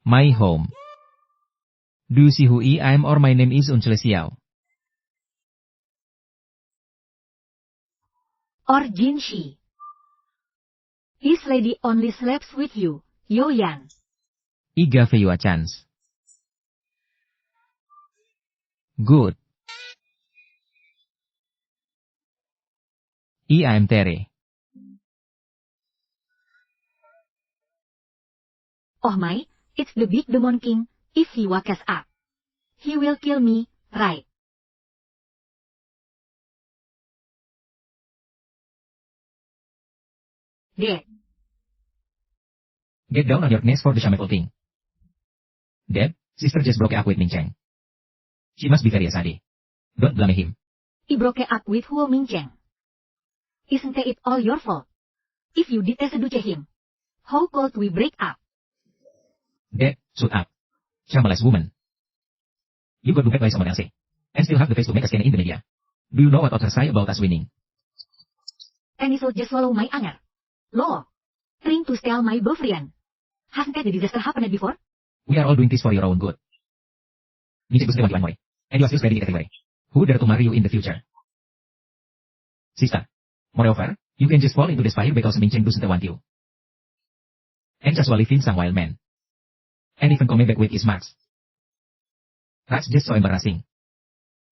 My home. Do you see who I am or my name is Unchle Xiao? Or Jinshi. This lady only sleeps with you, Yoyan. I gave you a chance. Good. I am Tere. Oh my, it's the big demon king. If he wakes up, he will kill me, right? Dad. Get down on your knees for the shameful thing. Dad, sister just broke up with Ming Cheng. She must be very sad. Don't blame him. I broke up with Huo Mingcheng. Isn't it all your fault? If you did seduce him, how could we break up? Dad, shut up. Shameless woman. You got duped by someone else, and still have the face to make a scene in the media. Do you know what others say about us winning? And he should just swallow my anger. Lo, trying to steal my boyfriend. Hasn't that the disaster happened before? We are all doing this for your own good. Ming Cheng want you more, and you are still spreading it everywhere. Who dare to marry you in the future? Sister, moreover, you can just fall into despair because Ming Cheng doesn't want you. And just living some wild man. And even coming back with his marks. That's just so embarrassing.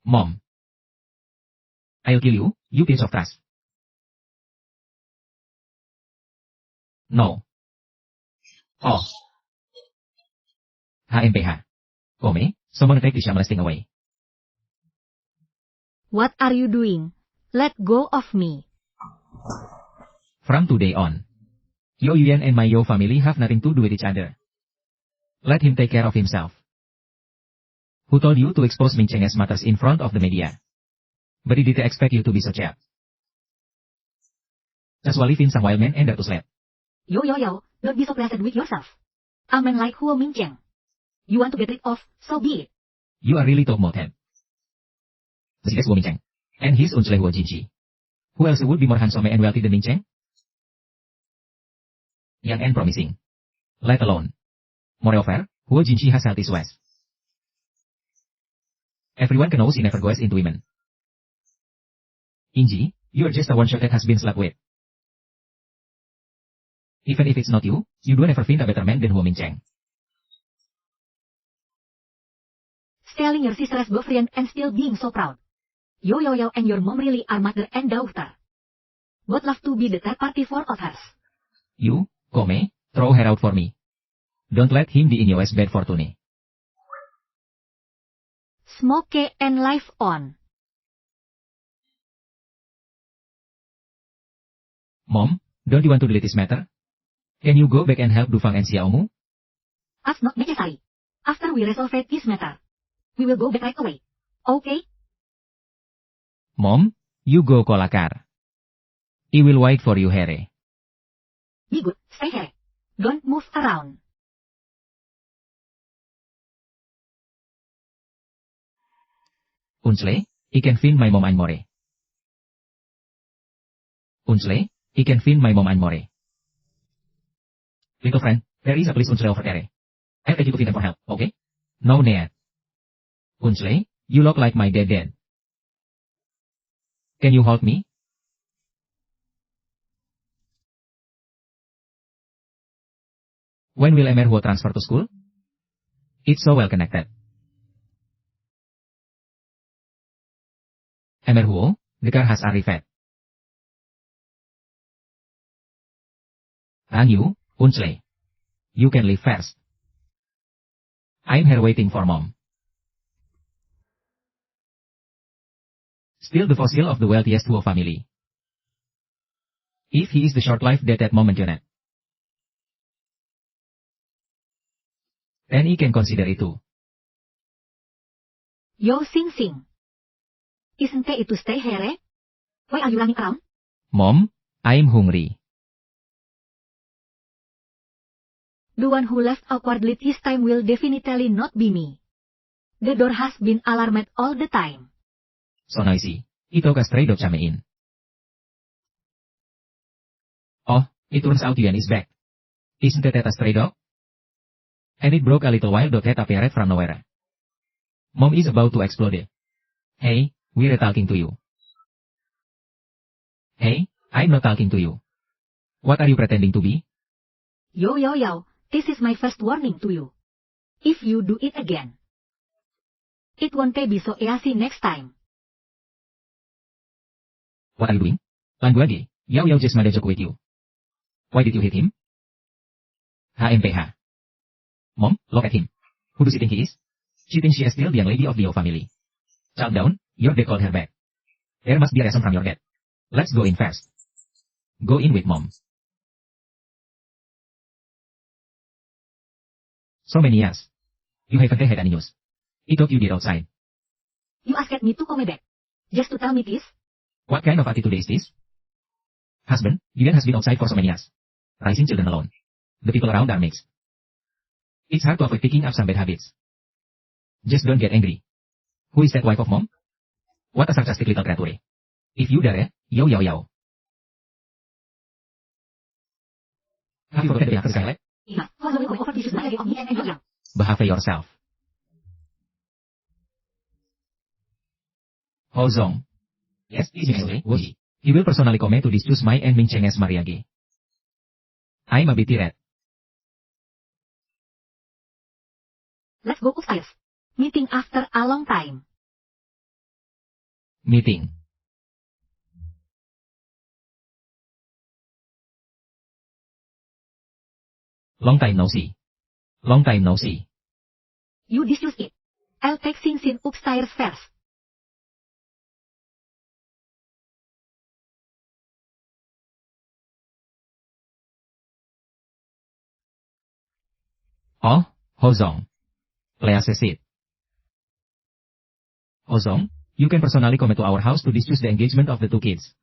Mom. I'll kill you, you piece of trash. No. Oh. HMPH. Kome, someone take the shameless thing away. What are you doing? Let go of me. From today on, Yo Yuan and my Yo family have nothing to do with each other. Let him take care of himself. Who told you to expose Ming Cheng's matters in front of the media? But he didn't expect you to be so cheap. Just while living some wild man and dare to sleep. Yo, don't be so pleased with yourself. A man like Huo Mingcheng. You want to get rid of, so be it. You are really top-moted. This is Huo Mingcheng. And he's Unchle Huo Jinshi. Who else would be more handsome and wealthy than Ming Cheng? Young and promising. Let alone. Moreover, Huo Jinshi has healthy ways. Everyone knows he never goes into women. Inji, you are just a one-shot that has been slept with. Even if it's not you, you don't ever find a better man than Huo Mingcheng. Stealing your sister's boyfriend and still being so proud. Yo and your mom really are mother and daughter. Both love to be the third party for others. You, Kome, throw her out for me. Don't let him be in your bed fortune. Smoke and life on. Mom, don't you want to delete this matter? Can you go back and help Dufang and Xiaomu? That's not necessary. After we resolve this matter, we will go back right away. Okay? Mom, you go Kolakar. I will wait for you here. Be good, stay here. Don't move around. Unchle, I can find my mom and more. Unchle, I can find my mom and more. Little friend, there is a police Unchle over there. I'll take you to find them for help, okay? No need. Unchle, you look like my dad. Can you hold me? When will Emer Huo transfer to school? It's so well connected. Emer Huo, the car has arrived. And you, Unchle. You can leave first. I'm here waiting for Mom. Still the fossil of the wealthiest Huo family. If he is the short-lived dead at moment unit, then he can consider it too. Yo Sing. Isn't it to stay here, eh? Why are you running around? Mom, I'm hungry. The one who left awkwardly this time will definitely not be me. The door has been alarmed all the time. So noisy. It took a stray dog chame in. Oh, it turns out Yuan is back. Isn't that a stray dog? And it broke a little while dot that appeared from nowhere. Mom is about to explode. Hey, we're talking to you. Hey, I'm not talking to you. What are you pretending to be? Yo, this is my first warning to you. If you do it again, it won't be so easy next time. What are you doing? Langguage, Yao just made a joke with you. Why did you hit him? HMPH. Mom, look at him. Who does he think he is? She thinks she is still the young lady of the Yao family. Calm down, your dad called her back. There must be a reason from your dad. Let's go in first. Go in with Mom. So many years. You haven't had any news. I thought you did outside. You asked me to come back. Just to tell me this? What kind of attitude is this? Husband, Dylan has been outside for so many years. Raising children alone. The people around are mixed. It's hard to avoid picking up some bad habits. Just don't get angry. Who is that wife of Mom? What a sarcastic little creature. If you dare, Yao. Have you forgotten the after Skylight? Yeah, what's going over this matter of me and your young? Behave yourself. Ho Zong. Yes, immediately, Woji. He will personally come to discuss my and Ming Cheng as Mariage. I'm a bit red. Let's go upstairs. Meeting after a long time. Meeting. Long time no see. Long time no see. You discuss it. I'll take Sing Sin upstairs first. Oh, Ho Zong. Lea says it. Ho Zong, you can personally come to our house to discuss the engagement of the two kids.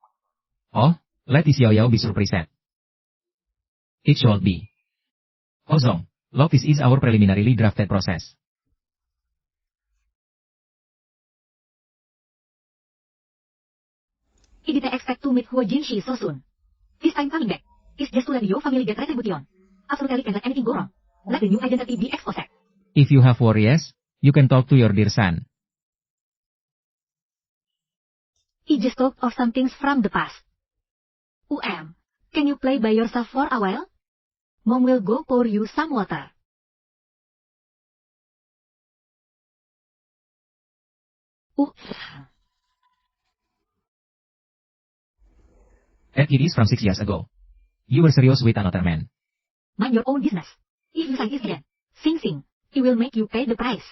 Oh, let this Yao be surprised. It should be. Ho Zong, look, this is our preliminarily drafted process. I didn't expect to meet Huo Jinshi so soon. This time coming back is just to let your family get retribution. Absolutely can't let anything go wrong. Let the new identity be exposed. If you have worries, you can talk to your dear son. He just talked of some things from the past. Can you play by yourself for a while? Mom will go pour you some water. That it is from 6 years ago. You were serious with another man. Mind your own business. If you sign this again, Sing, he will make you pay the price.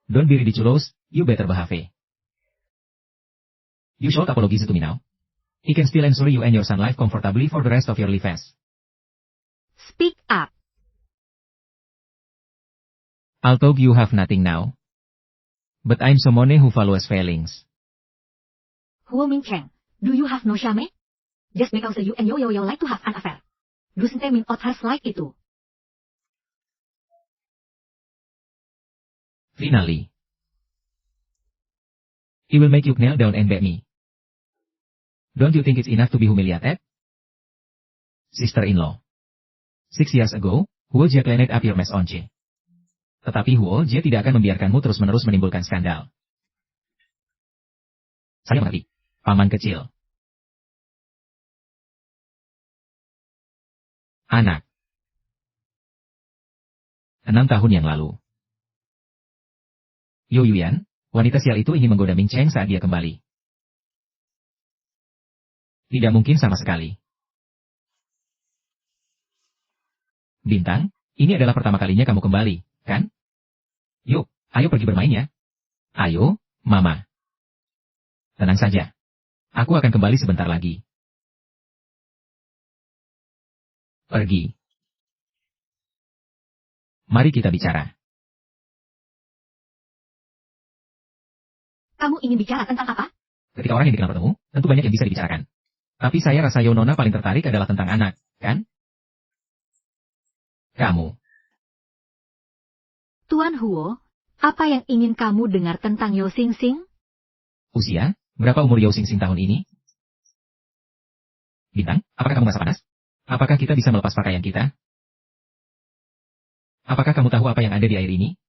Don't be ridiculous, you better behave. You should apologize to me now. I can still ensure you and your son live comfortably for the rest of your lives. Speak up. Although you have nothing now. But I'm someone who follows feelings. Huo Ming Cheng, do you have no shame? Just because you and Yo like to have an affair. Doesn't mean others like it too. Finally. He will make you kneel down and beg me. Don't you think it's enough to be humiliated? Sister-in-law. 6 years ago, Huo Jie cleaned up your mess on Jie. Tetapi Huo Jie tidak akan membiarkanmu terus-menerus menimbulkan skandal. Saya mengerti, paman kecil. Anak. 6 tahun yang lalu. Yo Yuyan, wanita sial itu ingin menggoda Ming Cheng saat dia kembali. Tidak mungkin sama sekali. Bintang, ini adalah pertama kalinya kamu kembali, kan? Yuk, ayo pergi bermain ya. Ayo, Mama. Tenang saja. Aku akan kembali sebentar lagi. Pergi. Mari kita bicara. Kamu ingin bicara tentang apa? Ketika orang yang dikenal bertemu, tentu banyak yang bisa dibicarakan. Tapi saya rasa Yonona paling tertarik adalah tentang anak, kan? Kamu. Tuan Huo, apa yang ingin kamu dengar tentang Yo Sing Sing? Usia, berapa umur Yo Sing Sing tahun ini? Bintang, apakah kamu merasa panas? Apakah kita bisa melepas pakaian kita? Apakah kamu tahu apa yang ada di air ini?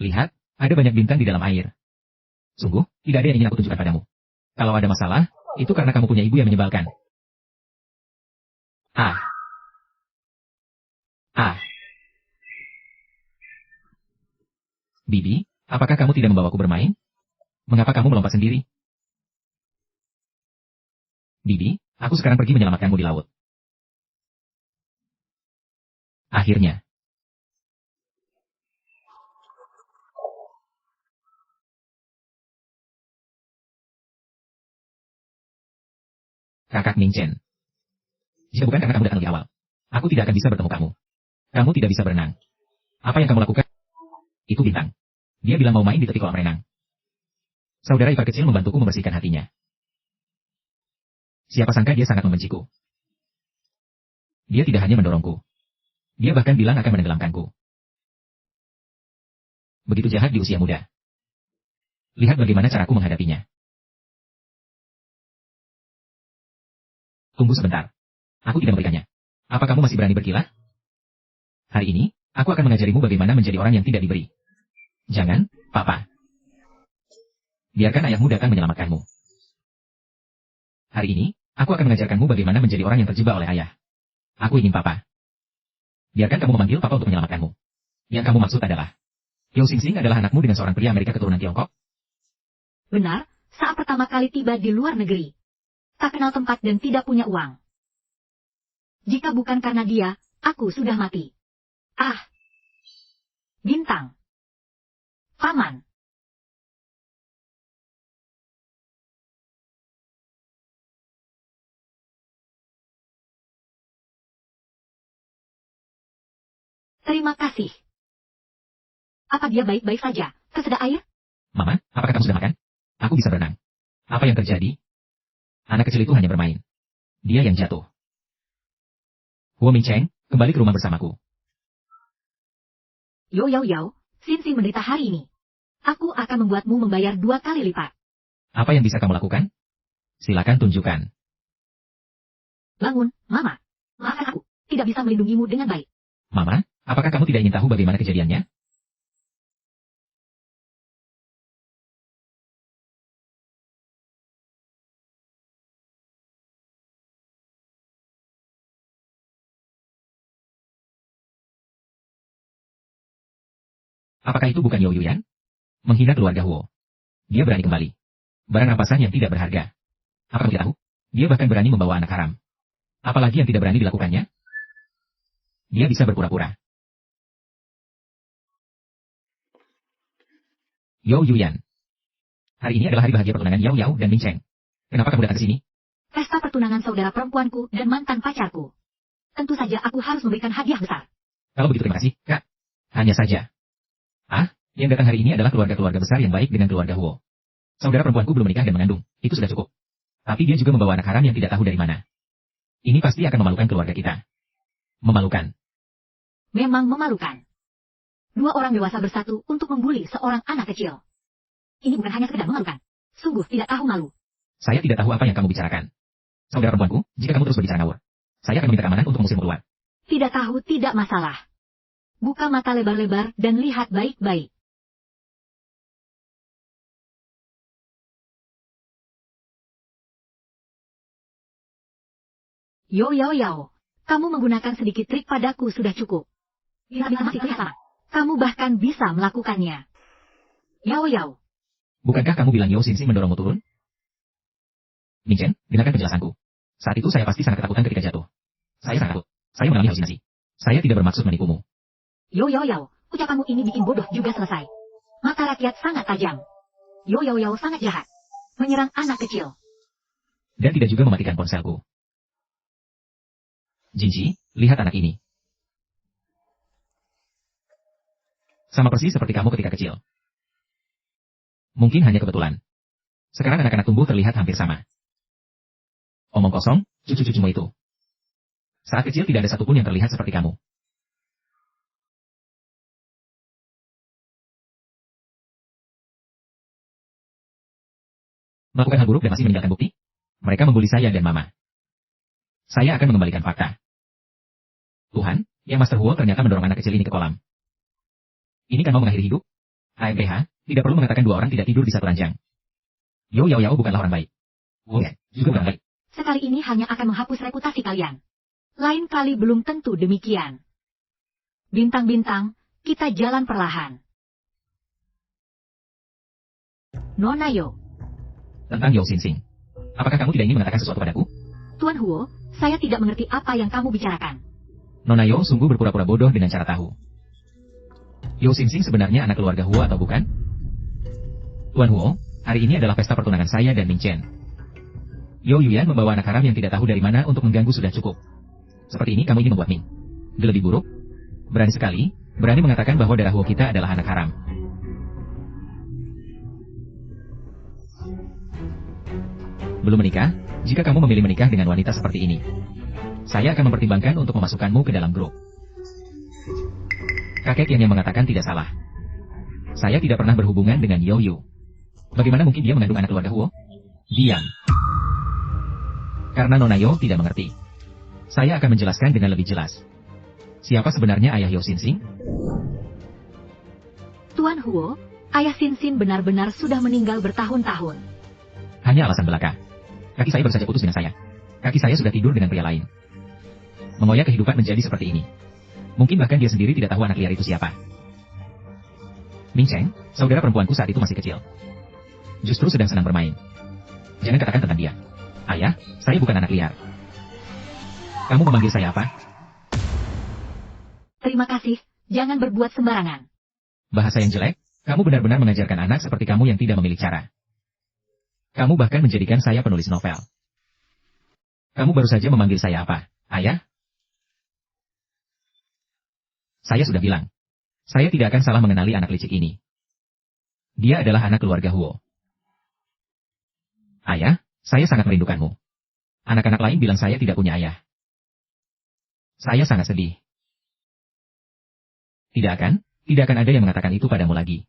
Lihat, ada banyak bintang di dalam air. Sungguh, tidak ada yang ingin aku tunjukkan padamu. Kalau ada masalah, itu karena kamu punya ibu yang menyebalkan. Ah. Ah. Bibi, apakah kamu tidak membawaku bermain? Mengapa kamu melompat sendiri? Bibi, aku sekarang pergi menyelamatkanmu di laut. Akhirnya. Kakak Ming Chen. Jika bukan karena kamu datang lebih awal, aku tidak akan bisa bertemu kamu. Kamu tidak bisa berenang. Apa yang kamu lakukan? Itu Bintang. Dia bilang mau main di tepi kolam renang. Saudara ipar kecil membantuku membersihkan hatinya. Siapa sangka dia sangat membenciku. Dia tidak hanya mendorongku. Dia bahkan bilang akan menenggelamkanku. Begitu jahat di usia muda. Lihat bagaimana caraku menghadapinya. Tunggu sebentar. Aku tidak memberikannya. Apa kamu masih berani berkilah? Hari ini, aku akan mengajarimu bagaimana menjadi orang yang tidak diberi. Jangan, Papa. Biarkan ayahmu datang menyelamatkanmu. Hari ini, aku akan mengajarkanmu bagaimana menjadi orang yang terjebak oleh ayah. Aku ingin Papa. Biarkan kamu memanggil Papa untuk menyelamatkanmu. Yang kamu maksud adalah, Yao Xingxing adalah anakmu dengan seorang pria Amerika keturunan Tiongkok? Benar, saat pertama kali tiba di luar negeri. Tak kenal tempat dan tidak punya uang. Jika bukan karena dia, aku sudah mati. Ah! Bintang. Paman. Terima kasih. Apa dia baik-baik saja? Kesedak air? Mama, apakah kamu sudah makan? Aku bisa berenang. Apa yang terjadi? Anak kecil itu hanya bermain. Dia yang jatuh. Huo Mingcheng, kembali ke rumah bersamaku. Yo, Xin menderita hari ini. Aku akan membuatmu membayar 2 kali lipat. Apa yang bisa kamu lakukan? Silakan tunjukkan. Bangun, Mama. Maafkan aku, tidak bisa melindungimu dengan baik. Mama, apakah kamu tidak ingin tahu bagaimana kejadiannya? Apakah itu bukan Yao Yuyan? Menghina keluarga Huo. Dia berani kembali. Barang rampasan yang tidak berharga. Apa kamu tidak tahu? Dia bahkan berani membawa anak haram. Apalagi yang tidak berani dilakukannya? Dia bisa berpura-pura. Yao Yuyan. Hari ini adalah hari bahagia pertunangan Yao Yao dan Ming Cheng. Kenapa kamu datang ke sini? Pesta pertunangan saudara perempuanku dan mantan pacarku. Tentu saja aku harus memberikan hadiah besar. Kalau begitu terima kasih, Kak. Hanya saja. Ah, yang datang hari ini adalah keluarga-keluarga besar yang baik dengan keluarga Huo. Saudara perempuanku belum menikah dan mengandung, itu sudah cukup. Tapi dia juga membawa anak haram yang tidak tahu dari mana. Ini pasti akan memalukan keluarga kita. Memalukan. Memang memalukan. 2 orang dewasa bersatu untuk membuli seorang anak kecil. Ini bukan hanya sekedar memalukan. Sungguh tidak tahu malu. Saya tidak tahu apa yang kamu bicarakan. Saudara perempuanku, jika kamu terus berbicara ngawur, saya akan meminta keamanan untuk mengusirmu keluar. Tidak tahu tidak masalah. Buka mata lebar-lebar dan lihat baik-baik. Yo, kamu menggunakan sedikit trik padaku sudah cukup. Bila masih kelihatan, kamu bahkan bisa melakukannya. Yo. Bukankah kamu bilang Yao Xingxing mendorongmu turun? Ming Chen, dengarkan penjelasanku. Saat itu saya pasti sangat ketakutan ketika jatuh. Saya sangat takut. Saya mengalami halusinasi. Saya tidak bermaksud menipumu. Yo, ucapanmu ini bikin bodoh juga selesai. Mata rakyat sangat tajam. Yo, sangat jahat. Menyerang anak kecil. Dan tidak juga mematikan ponselku. Jinji, lihat anak ini. Sama persis seperti kamu ketika kecil. Mungkin hanya kebetulan. Sekarang anak-anak tumbuh terlihat hampir sama. Omong kosong, cucu-cucumu itu. Saat kecil tidak ada satupun yang terlihat seperti kamu. Melakukan hal buruk dan masih meninggalkan bukti? Mereka membuli saya dan Mama. Saya akan mengembalikan fakta. Tuhan, yang Master Huo ternyata mendorong anak kecil ini ke kolam. Ini kan mau mengakhiri hidup? AMPH, tidak perlu mengatakan dua orang tidak tidur di satu ranjang. Yo Yao Yao bukanlah orang baik. Huo juga bukan baik. Sekali ini hanya akan menghapus reputasi kalian. Lain kali belum tentu demikian. Bintang-bintang, kita jalan perlahan. Nona Yo. Tentang Yao Xinxing. Apakah kamu tidak ingin mengatakan sesuatu padaku? Tuan Huo, saya tidak mengerti apa yang kamu bicarakan. Nona Yo sungguh berpura-pura bodoh dengan cara tahu. Yao Xinxing sebenarnya anak keluarga Huo atau bukan? Tuan Huo, hari ini adalah pesta pertunangan saya dan Ming Chen. Yao Yuyan membawa anak haram yang tidak tahu dari mana untuk mengganggu sudah cukup. Seperti ini kamu ingin membuat Ming lebih buruk? Berani sekali, berani mengatakan bahwa darah Huo kita adalah anak haram. Belum menikah, jika kamu memilih menikah dengan wanita seperti ini, saya akan mempertimbangkan untuk memasukkanmu ke dalam grup. Kakek yang mengatakan tidak salah. Saya tidak pernah berhubungan dengan Yao Yu. Bagaimana mungkin dia mengandung anak keluarga Huo? Diam. Karena Nona Yo tidak mengerti. Saya akan menjelaskan dengan lebih jelas. Siapa sebenarnya ayah Yao Xinxing? Tuan Huo, ayah Xinxing benar-benar sudah meninggal bertahun-tahun. Hanya alasan belaka. Kaki saya baru saja putus dengan saya. Kaki saya sudah tidur dengan pria lain. Mengoyak kehidupan menjadi seperti ini. Mungkin bahkan dia sendiri tidak tahu anak liar itu siapa. Ming Cheng, saudara perempuanku saat itu masih kecil. Justru sedang senang bermain. Jangan katakan tentang dia. Ayah, saya bukan anak liar. Kamu memanggil saya apa? Terima kasih, jangan berbuat sembarangan. Bahasa yang jelek, kamu benar-benar mengajarkan anak seperti kamu yang tidak memilih cara. Kamu bahkan menjadikan saya penulis novel. Kamu baru saja memanggil saya apa, ayah? Saya sudah bilang. Saya tidak akan salah mengenali anak licik ini. Dia adalah anak keluarga Huo. Ayah, saya sangat merindukanmu. Anak-anak lain bilang saya tidak punya ayah. Saya sangat sedih. Tidak akan ada yang mengatakan itu padamu lagi.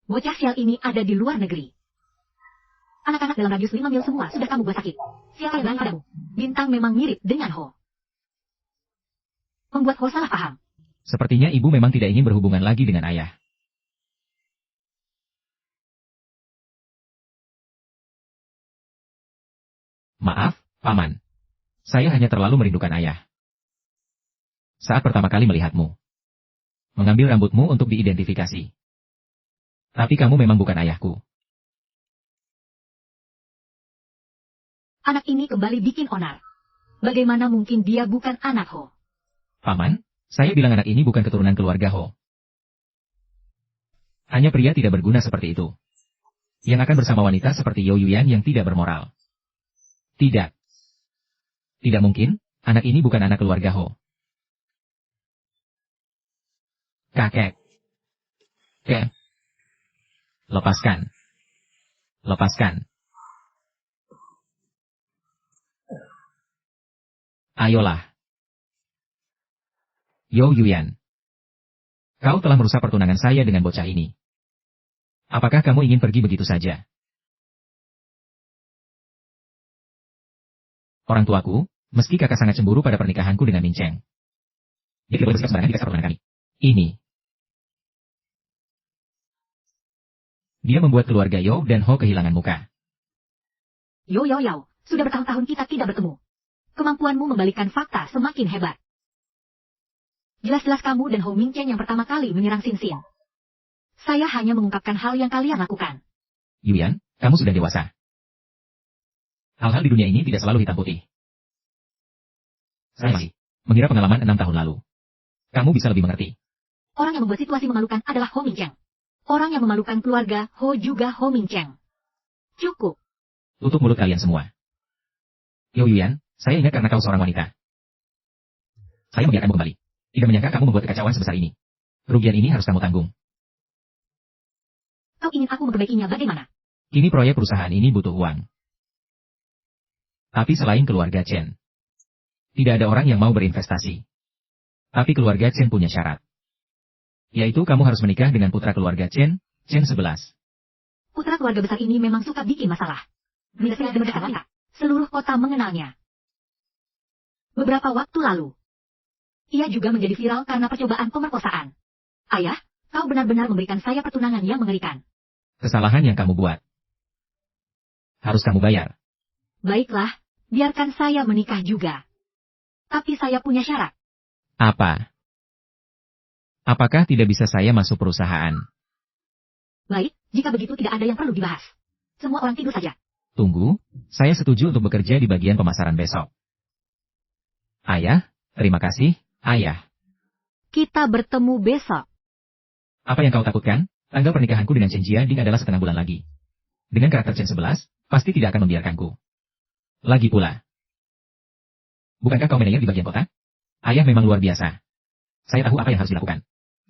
Bocah sial ini ada di luar negeri. Anak-anak dalam radius 5 mil semua sudah kamu buat sakit. Siapa yang bilang padamu? Bintang memang mirip dengan Ho. Membuat Ho salah paham. Sepertinya ibu memang tidak ingin berhubungan lagi dengan ayah. Maaf, Paman. Saya hanya terlalu merindukan ayah. Saat pertama kali melihatmu. Mengambil rambutmu untuk diidentifikasi. Tapi kamu memang bukan ayahku. Anak ini kembali bikin onar. Bagaimana mungkin dia bukan anak Ho? Paman, saya bilang anak ini bukan keturunan keluarga Ho. Hanya pria tidak berguna seperti itu. Yang akan bersama wanita seperti Yao Yuyan yang tidak bermoral. Tidak. Tidak mungkin, anak ini bukan anak keluarga Ho. Kakek. Lepaskan. Lepaskan. Ayolah. Yao Yuyan. Kau telah merusak pertunangan saya dengan bocah ini. Apakah kamu ingin pergi begitu saja? Orang tuaku, meski kakak sangat cemburu pada pernikahanku dengan Ming Cheng. Dia tidak boleh bersikap sembarangan di kasar pertunangan kami. Ini. Dia membuat keluarga Yao dan Ho kehilangan muka. Yao, sudah bertahun-tahun kita tidak bertemu. Kemampuanmu membalikan fakta semakin hebat. Jelas-jelas kamu dan Ho Ming Cheng yang pertama kali menyerang Xinxing. Saya hanya mengungkapkan hal yang kalian lakukan. Yuyan, kamu sudah dewasa. Hal-hal di dunia ini tidak selalu hitam putih. Saya masih mengira pengalaman 6 tahun lalu. Kamu bisa lebih mengerti. Orang yang membuat situasi memalukan adalah Ho Ming Cheng. Orang yang memalukan keluarga Ho juga Ho Ming Cheng. Cukup. Tutup mulut kalian semua. Yao Yuyan, saya ingat karena kau seorang wanita. Saya membiarkanmu kembali. Tidak menyangka kamu membuat kekacauan sebesar ini. Kerugian ini harus kamu tanggung. Kau ingin aku memperbaikinya bagaimana? Kini proyek perusahaan ini butuh uang. Tapi selain keluarga Chen, tidak ada orang yang mau berinvestasi. Tapi keluarga Chen punya syarat. Yaitu kamu harus menikah dengan putra keluarga Chen, Chen 11. Putra keluarga besar ini memang suka bikin masalah. Bila saya mendekat wanita, seluruh kota mengenalnya. beberapa waktu lalu. Ia juga menjadi viral karena percobaan pemerkosaan. Ayah, kau benar-benar memberikan saya pertunangan yang mengerikan. Kesalahan yang kamu buat. Harus kamu bayar. Baiklah, biarkan saya menikah juga. Tapi saya punya syarat. Apa? Apakah tidak bisa saya masuk perusahaan? Baik, jika begitu tidak ada yang perlu dibahas. Semua orang tidur saja. Tunggu, saya setuju untuk bekerja di bagian pemasaran besok. Ayah, terima kasih, Ayah. Kita bertemu besok. Apa yang kau takutkan? Tanggal pernikahanku dengan Chen Jiading adalah setengah bulan lagi. Dengan karakter Chen 11, pasti tidak akan membiarkanku. Lagi pula. Bukankah kau manajer di bagian kota? Ayah memang luar biasa. Saya tahu apa yang harus dilakukan.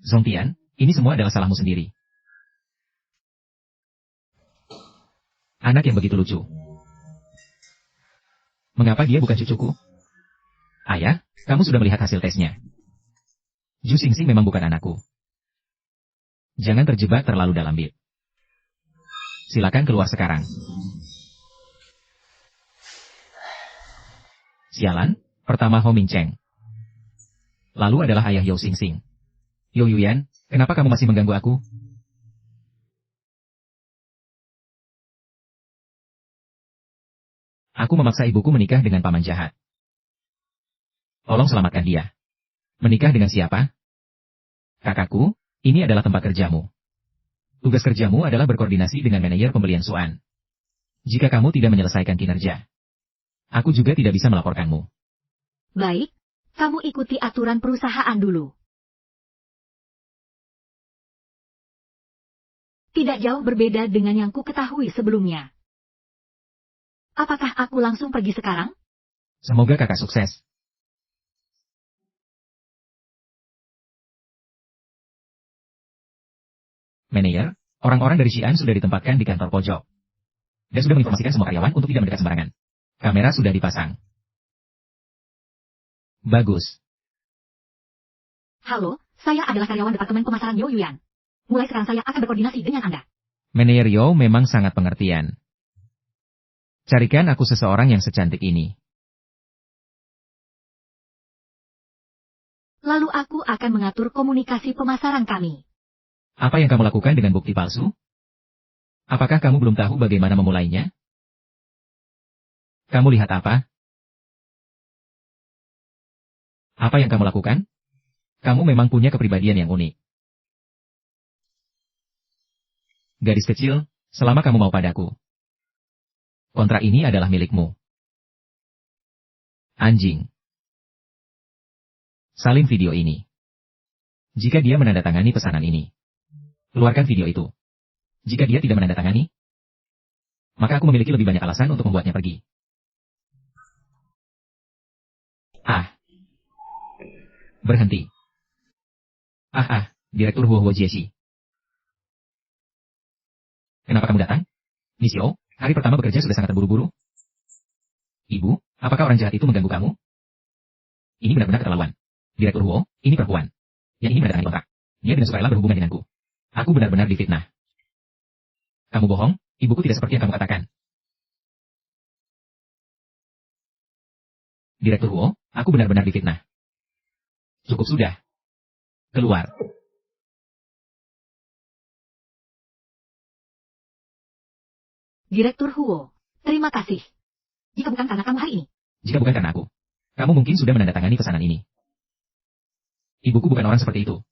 Zongtian, ini semua adalah salahmu sendiri. Anak yang begitu lucu. Mengapa dia bukan cucuku? Ayah, kamu sudah melihat hasil tesnya. Ju Xingxing memang bukan anakku. Jangan terjebak terlalu dalam, Bib. Silakan keluar sekarang. Sialan, pertama Ho Min Cheng. Lalu adalah ayah Yao Xingxing. Yo Yuyan, kenapa kamu masih mengganggu aku? Aku memaksa ibuku menikah dengan paman jahat. Tolong selamatkan dia. Menikah dengan siapa? Kakakku, ini adalah tempat kerjamu. Tugas kerjamu adalah berkoordinasi dengan manajer pembelian Suan. Jika kamu tidak menyelesaikan kinerja, aku juga tidak bisa melaporkanmu. Baik, kamu ikuti aturan perusahaan dulu. Tidak jauh berbeda dengan yang ku ketahui sebelumnya. Apakah aku langsung pergi sekarang? Semoga kakak sukses. Manajer, orang-orang dari Xi'an sudah ditempatkan di kantor pojok. Dan sudah menginformasikan semua karyawan untuk tidak mendekat sembarangan. Kamera sudah dipasang. Bagus. Halo, saya adalah karyawan Departemen Pemasaran Yo Yuyan. Mulai sekarang saya akan berkoordinasi dengan Anda. Manajer Yo memang sangat pengertian. Carikan aku seseorang yang secantik ini. Lalu aku akan mengatur komunikasi pemasaran kami. Apa yang kamu lakukan dengan bukti palsu? Apakah kamu belum tahu bagaimana memulainya? Kamu lihat apa? Apa yang kamu lakukan? Kamu memang punya kepribadian yang unik. Gadis kecil, selama kamu mau padaku, kontrak ini adalah milikmu. Anjing. Salin video ini. Jika dia menandatangani pesanan ini, keluarkan video itu. Jika dia tidak menandatangani, maka aku memiliki lebih banyak alasan untuk membuatnya pergi. Berhenti. Direktur Huo Jieshi. Kenapa kamu datang? Nisio, hari pertama bekerja sudah sangat terburu-buru. Ibu, apakah orang jahat itu mengganggu kamu? Ini benar-benar keterlaluan. Direktur Huo, ini perempuan. Yang ingin menandatangani kontrak. Dia dengan sukarela berhubungan denganku. Aku benar-benar difitnah. Kamu bohong, ibuku tidak seperti yang kamu katakan. Direktur Huo, aku benar-benar difitnah. Cukup sudah. Keluar. Direktur Huo, terima kasih. Jika bukan karena kamu hari ini. Jika bukan karena aku, kamu mungkin sudah menandatangani pesanan ini. Ibuku bukan orang seperti itu.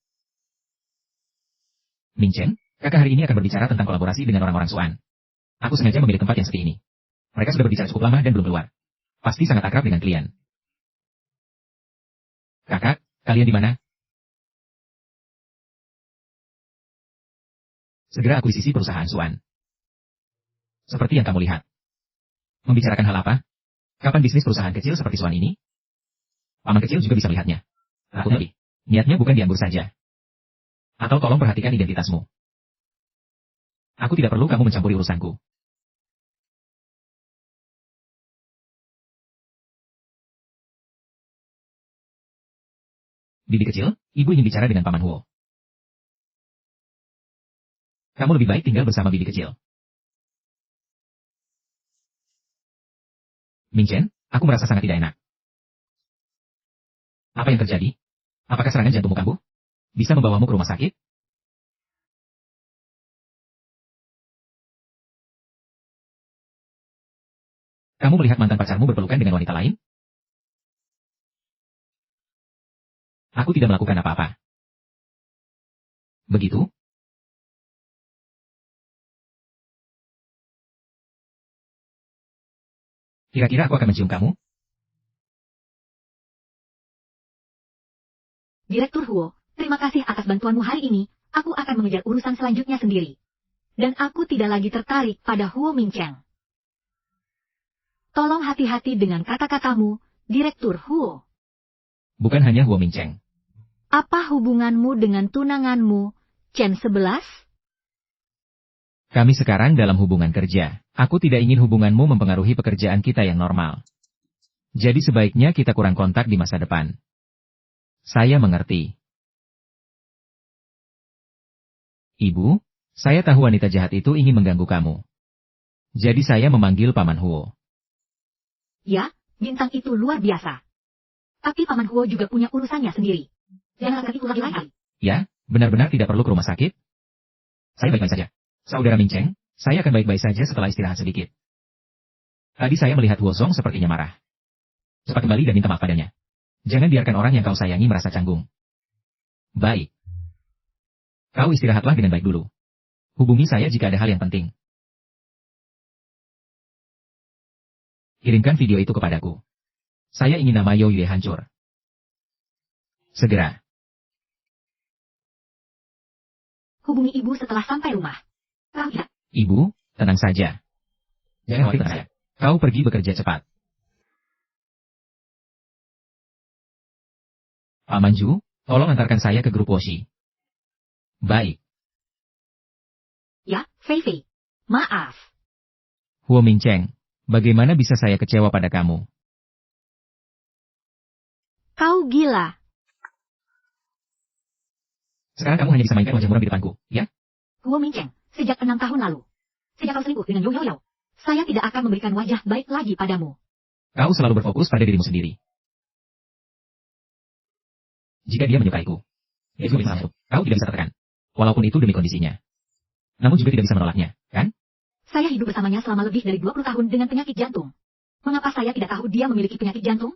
Ming Chen, kakak hari ini akan berbicara tentang kolaborasi dengan orang-orang Suan. Aku sengaja memilih tempat yang sepi ini. Mereka sudah berbicara cukup lama dan belum keluar. Pasti sangat akrab dengan klien. Kakak, kalian di mana? Segera akuisisi perusahaan Suan. Seperti yang kamu lihat. Membicarakan hal apa? Kapan bisnis perusahaan kecil seperti Suan ini? Paman kecil juga bisa melihatnya. Aku lebih. Niatnya bukan dianggur saja. Atau tolong perhatikan identitasmu. Aku tidak perlu kamu mencampuri urusanku. Bibi kecil, ibu ingin bicara dengan Paman Huo. Kamu lebih baik tinggal bersama bibi kecil. Ming Chen, aku merasa sangat tidak enak. Apa yang terjadi? Apakah serangan jantungmu kambuh? Bisa membawamu ke rumah sakit? Kamu melihat mantan pacarmu berpelukan dengan wanita lain? Aku tidak melakukan apa-apa. Begitu? Kira-kira aku akan mencium kamu? Direktur Huo, terima kasih atas bantuanmu hari ini, aku akan mengejar urusan selanjutnya sendiri. Dan aku tidak lagi tertarik pada Huo Mingcheng. Tolong hati-hati dengan kata-katamu, Direktur Huo. Bukan hanya Huo Mingcheng. Apa hubunganmu dengan tunanganmu, Chen 11? Kami sekarang dalam hubungan kerja. Aku tidak ingin hubunganmu mempengaruhi pekerjaan kita yang normal. Jadi sebaiknya kita kurang kontak di masa depan. Saya mengerti. Ibu, saya tahu wanita jahat itu ingin mengganggu kamu. Jadi saya memanggil Paman Huo. Ya, bintang itu luar biasa. Tapi Paman Huo juga punya urusannya sendiri. Jangan lakukan itu lagi. Ya, benar-benar tidak perlu ke rumah sakit? Saya baik-baik saja. Saudara Mingcheng, saya akan baik-baik saja setelah istirahat sedikit. Tadi saya melihat Huo Song sepertinya marah. Cepat kembali dan minta maaf padanya. Jangan biarkan orang yang kau sayangi merasa canggung. Baik. Kau istirahatlah dengan baik dulu. Hubungi saya jika ada hal yang penting. Kirimkan video itu kepadaku. Saya ingin nama Yo Yue hancur. Segera. Hubungi ibu setelah sampai rumah. Ya. Ibu, tenang saja. Jangan khawatir saya. Kau pergi bekerja cepat. Pak Manju, tolong antarkan saya ke grup Woshi. Baik. Ya, Fei Fei. Maaf. Huo Mingcheng, bagaimana bisa saya kecewa pada kamu? Kau gila. Sekarang kamu hanya bisa mainkan wajah muram di depanku, ya? Huo Mingcheng, sejak 6 tahun lalu. Sejak kau selingkuh dengan Yo Yo Yo, saya tidak akan memberikan wajah baik lagi padamu. Kau selalu berfokus pada dirimu sendiri. Jika dia menyukaiku, itu bisa masuk. Kau tidak bisa tertekan. Walaupun itu demi kondisinya. Namun juga tidak bisa menolaknya, kan? Saya hidup bersamanya selama lebih dari 20 tahun dengan penyakit jantung. Mengapa saya tidak tahu dia memiliki penyakit jantung?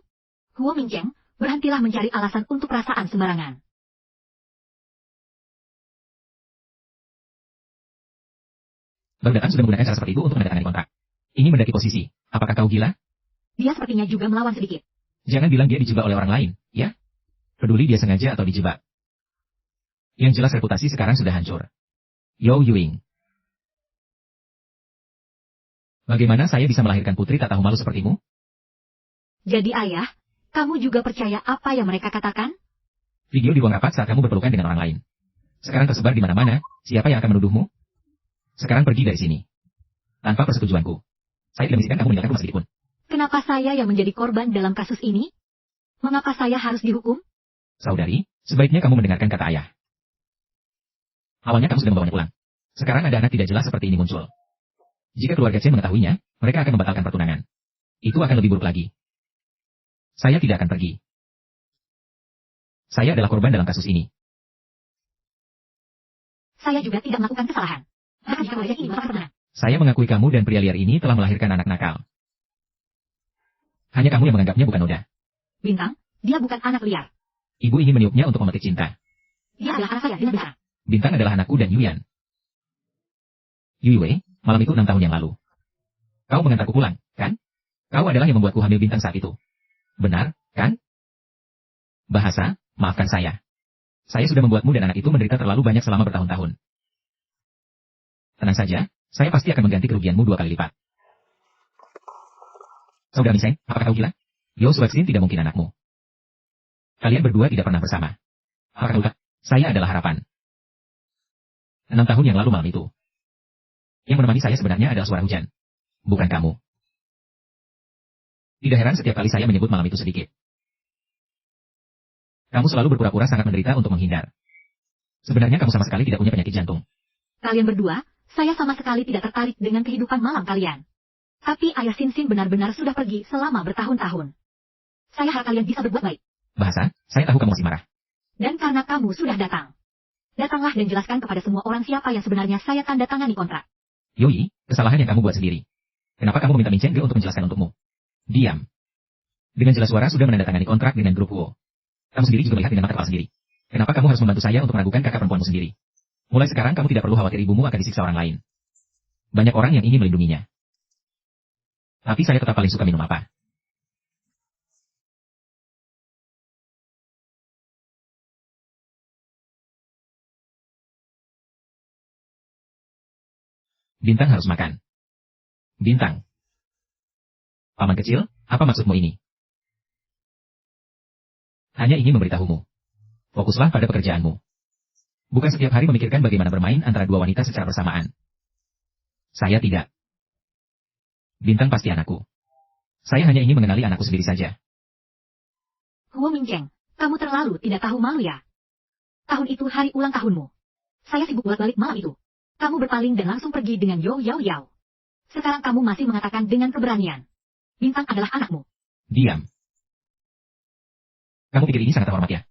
Huo Mingcheng, berhentilah mencari alasan untuk perasaan sembarangan. Baru datang sudah menggunakan cara seperti itu untuk menandatangani kontrak. Ingin mendaki posisi. Apakah kau gila? Dia sepertinya juga melawan sedikit. Jangan bilang dia dijebak oleh orang lain, ya? Peduli dia sengaja atau dijebak. Yang jelas reputasi sekarang sudah hancur. Yo Yuing. Bagaimana saya bisa melahirkan putri tak tahu malu sepertimu? Jadi ayah, kamu juga percaya apa yang mereka katakan? Video di ruang rapat saat kamu berpelukan dengan orang lain. Sekarang tersebar di mana-mana, siapa yang akan menuduhmu? Sekarang pergi dari sini. Tanpa persetujuanku. Saya tidak mengizinkan kamu meninggalkan rumah sedikitpun. Kenapa saya yang menjadi korban dalam kasus ini? Mengapa saya harus dihukum? Saudari, sebaiknya kamu mendengarkan kata ayah. Awalnya kamu sudah membawanya pulang. Sekarang ada anak tidak jelas seperti ini muncul. Jika keluarga Chen mengetahuinya, mereka akan membatalkan pertunangan. Itu akan lebih buruk lagi. Saya tidak akan pergi. Saya adalah korban dalam kasus ini. Saya juga tidak melakukan kesalahan. Bahkan jika keluarga ini membatalkan pertunangan. Saya mengakui kamu dan pria liar ini telah melahirkan anak nakal. Hanya kamu yang menganggapnya bukan noda. Bintang, dia bukan anak liar. Ibu ingin meniupnya untuk memetik cinta. Dia adalah anak saya dengan besar. Bintang adalah anakku dan Yuyan. Yue, malam itu 6 tahun yang lalu. Kau mengantarku pulang, kan? Kau adalah yang membuatku hamil Bintang saat itu. Benar, kan? Bahasa, maafkan saya. Saya sudah membuatmu dan anak itu menderita terlalu banyak selama bertahun-tahun. Tenang saja, saya pasti akan mengganti kerugianmu 2 kali lipat. Saudara Miseng, apakah kau gila? Yo Suexin tidak mungkin anakmu. Kalian berdua tidak pernah bersama. Apakah kau gila? Saya adalah harapan. 6 tahun yang lalu malam itu. Yang menemani saya sebenarnya adalah suara hujan. Bukan kamu. Tidak heran setiap kali saya menyebut malam itu sedikit. Kamu selalu berpura-pura sangat menderita untuk menghindar. Sebenarnya kamu sama sekali tidak punya penyakit jantung. Kalian berdua, saya sama sekali tidak tertarik dengan kehidupan malam kalian. Tapi ayah Sin Sin benar-benar sudah pergi selama bertahun-tahun. Saya harap kalian bisa berbuat baik. Bahasa, saya tahu kamu masih marah. Dan karena kamu sudah datang. Datanglah dan jelaskan kepada semua orang siapa yang sebenarnya saya tanda tangani kontrak. Yoi, kesalahan yang kamu buat sendiri. Kenapa kamu meminta Min Cheng Ge untuk menjelaskan untukmu? Diam. Dengan jelas suara sudah menandatangani kontrak dengan grup Wu. Kamu sendiri juga melihat dengan mata kepala sendiri. Kenapa kamu harus membantu saya untuk meragukan kakak perempuanmu sendiri? Mulai sekarang kamu tidak perlu khawatir ibumu akan disiksa orang lain. Banyak orang yang ingin melindunginya. Tapi saya tetap paling suka minum apa. Bintang harus makan. Bintang. Paman kecil, apa maksudmu ini? Hanya ingin memberitahumu. Fokuslah pada pekerjaanmu. Bukan setiap hari memikirkan bagaimana bermain antara dua wanita secara bersamaan. Saya tidak. Bintang pasti anakku. Saya hanya ingin mengenali anakku sendiri saja. Wu Mincheng, kamu terlalu tidak tahu malu ya. Tahun itu hari ulang tahunmu. Saya sibuk bolak-balik malam itu. Kamu berpaling dan langsung pergi dengan Yo Yao Yao. Sekarang kamu masih mengatakan dengan keberanian. Bintang adalah anakmu. Diam. Kamu pikir ini sangat terhormat ya?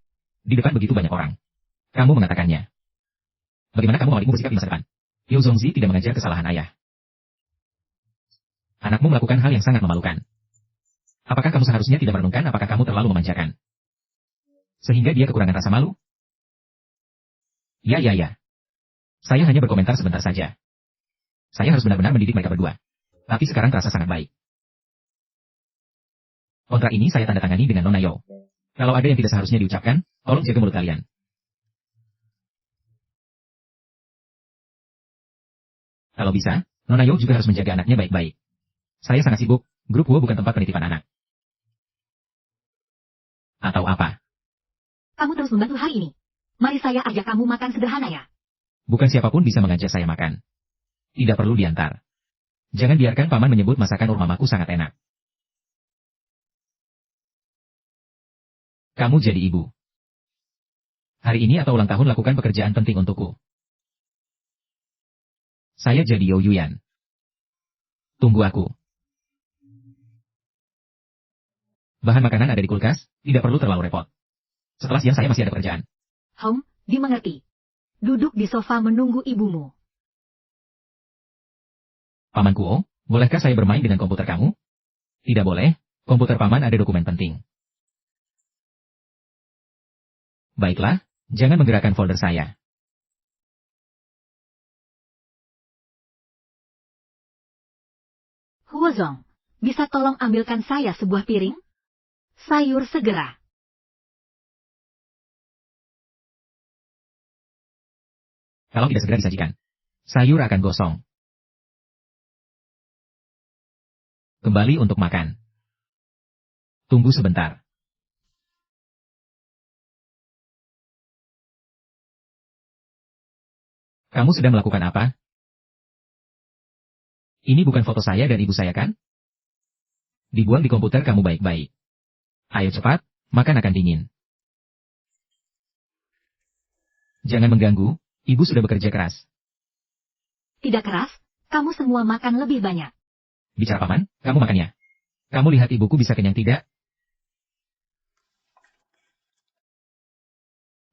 Di depan begitu banyak orang. Kamu mengatakannya. Bagaimana kamu mau adikmu bersikap di masa depan? Liu Zongzi tidak mengajar kesalahan ayah. Anakmu melakukan hal yang sangat memalukan. Apakah kamu seharusnya tidak merenungkan apakah kamu terlalu memanjakan? Sehingga dia kekurangan rasa malu? Ya. Saya hanya berkomentar sebentar saja. Saya harus benar-benar mendidik mereka berdua. Tapi sekarang terasa sangat baik. Kontrak ini saya tanda tangani dengan Nona Yo. Kalau ada yang tidak seharusnya diucapkan, tolong jaga mulut kalian. Kalau bisa, Nona Yo juga harus menjaga anaknya baik-baik. Saya sangat sibuk, grup Wu bukan tempat penitipan anak. Atau apa? Kamu terus membantu hari ini. Mari saya ajak kamu makan sederhana ya. Bukan siapapun bisa mengajak saya makan. Tidak perlu diantar. Jangan biarkan paman menyebut masakan mamaku sangat enak. Kamu jadi ibu. Hari ini atau ulang tahun lakukan pekerjaan penting untukku. Saya jadi Yo Yuyan. Tunggu aku. Bahan makanan ada di kulkas, tidak perlu terlalu repot. Setelah siang saya masih ada pekerjaan. Dimengerti. Duduk di sofa menunggu ibumu. Paman Kuo, bolehkah saya bermain dengan komputer kamu? Tidak boleh, komputer paman ada dokumen penting. Baiklah, jangan menggerakkan folder saya. Huozong, bisa tolong ambilkan saya sebuah piring? Sayur segera. Kalau tidak segera disajikan, sayur akan gosong. Kembali untuk makan. Tunggu sebentar. Kamu sedang melakukan apa? Ini bukan foto saya dan ibu saya kan? Dibuang di komputer kamu baik-baik. Ayo cepat, makan akan dingin. Jangan mengganggu, ibu sudah bekerja keras. Tidak keras, kamu semua makan lebih banyak. Bicara paman, kamu makannya. Kamu lihat ibuku bisa kenyang tidak?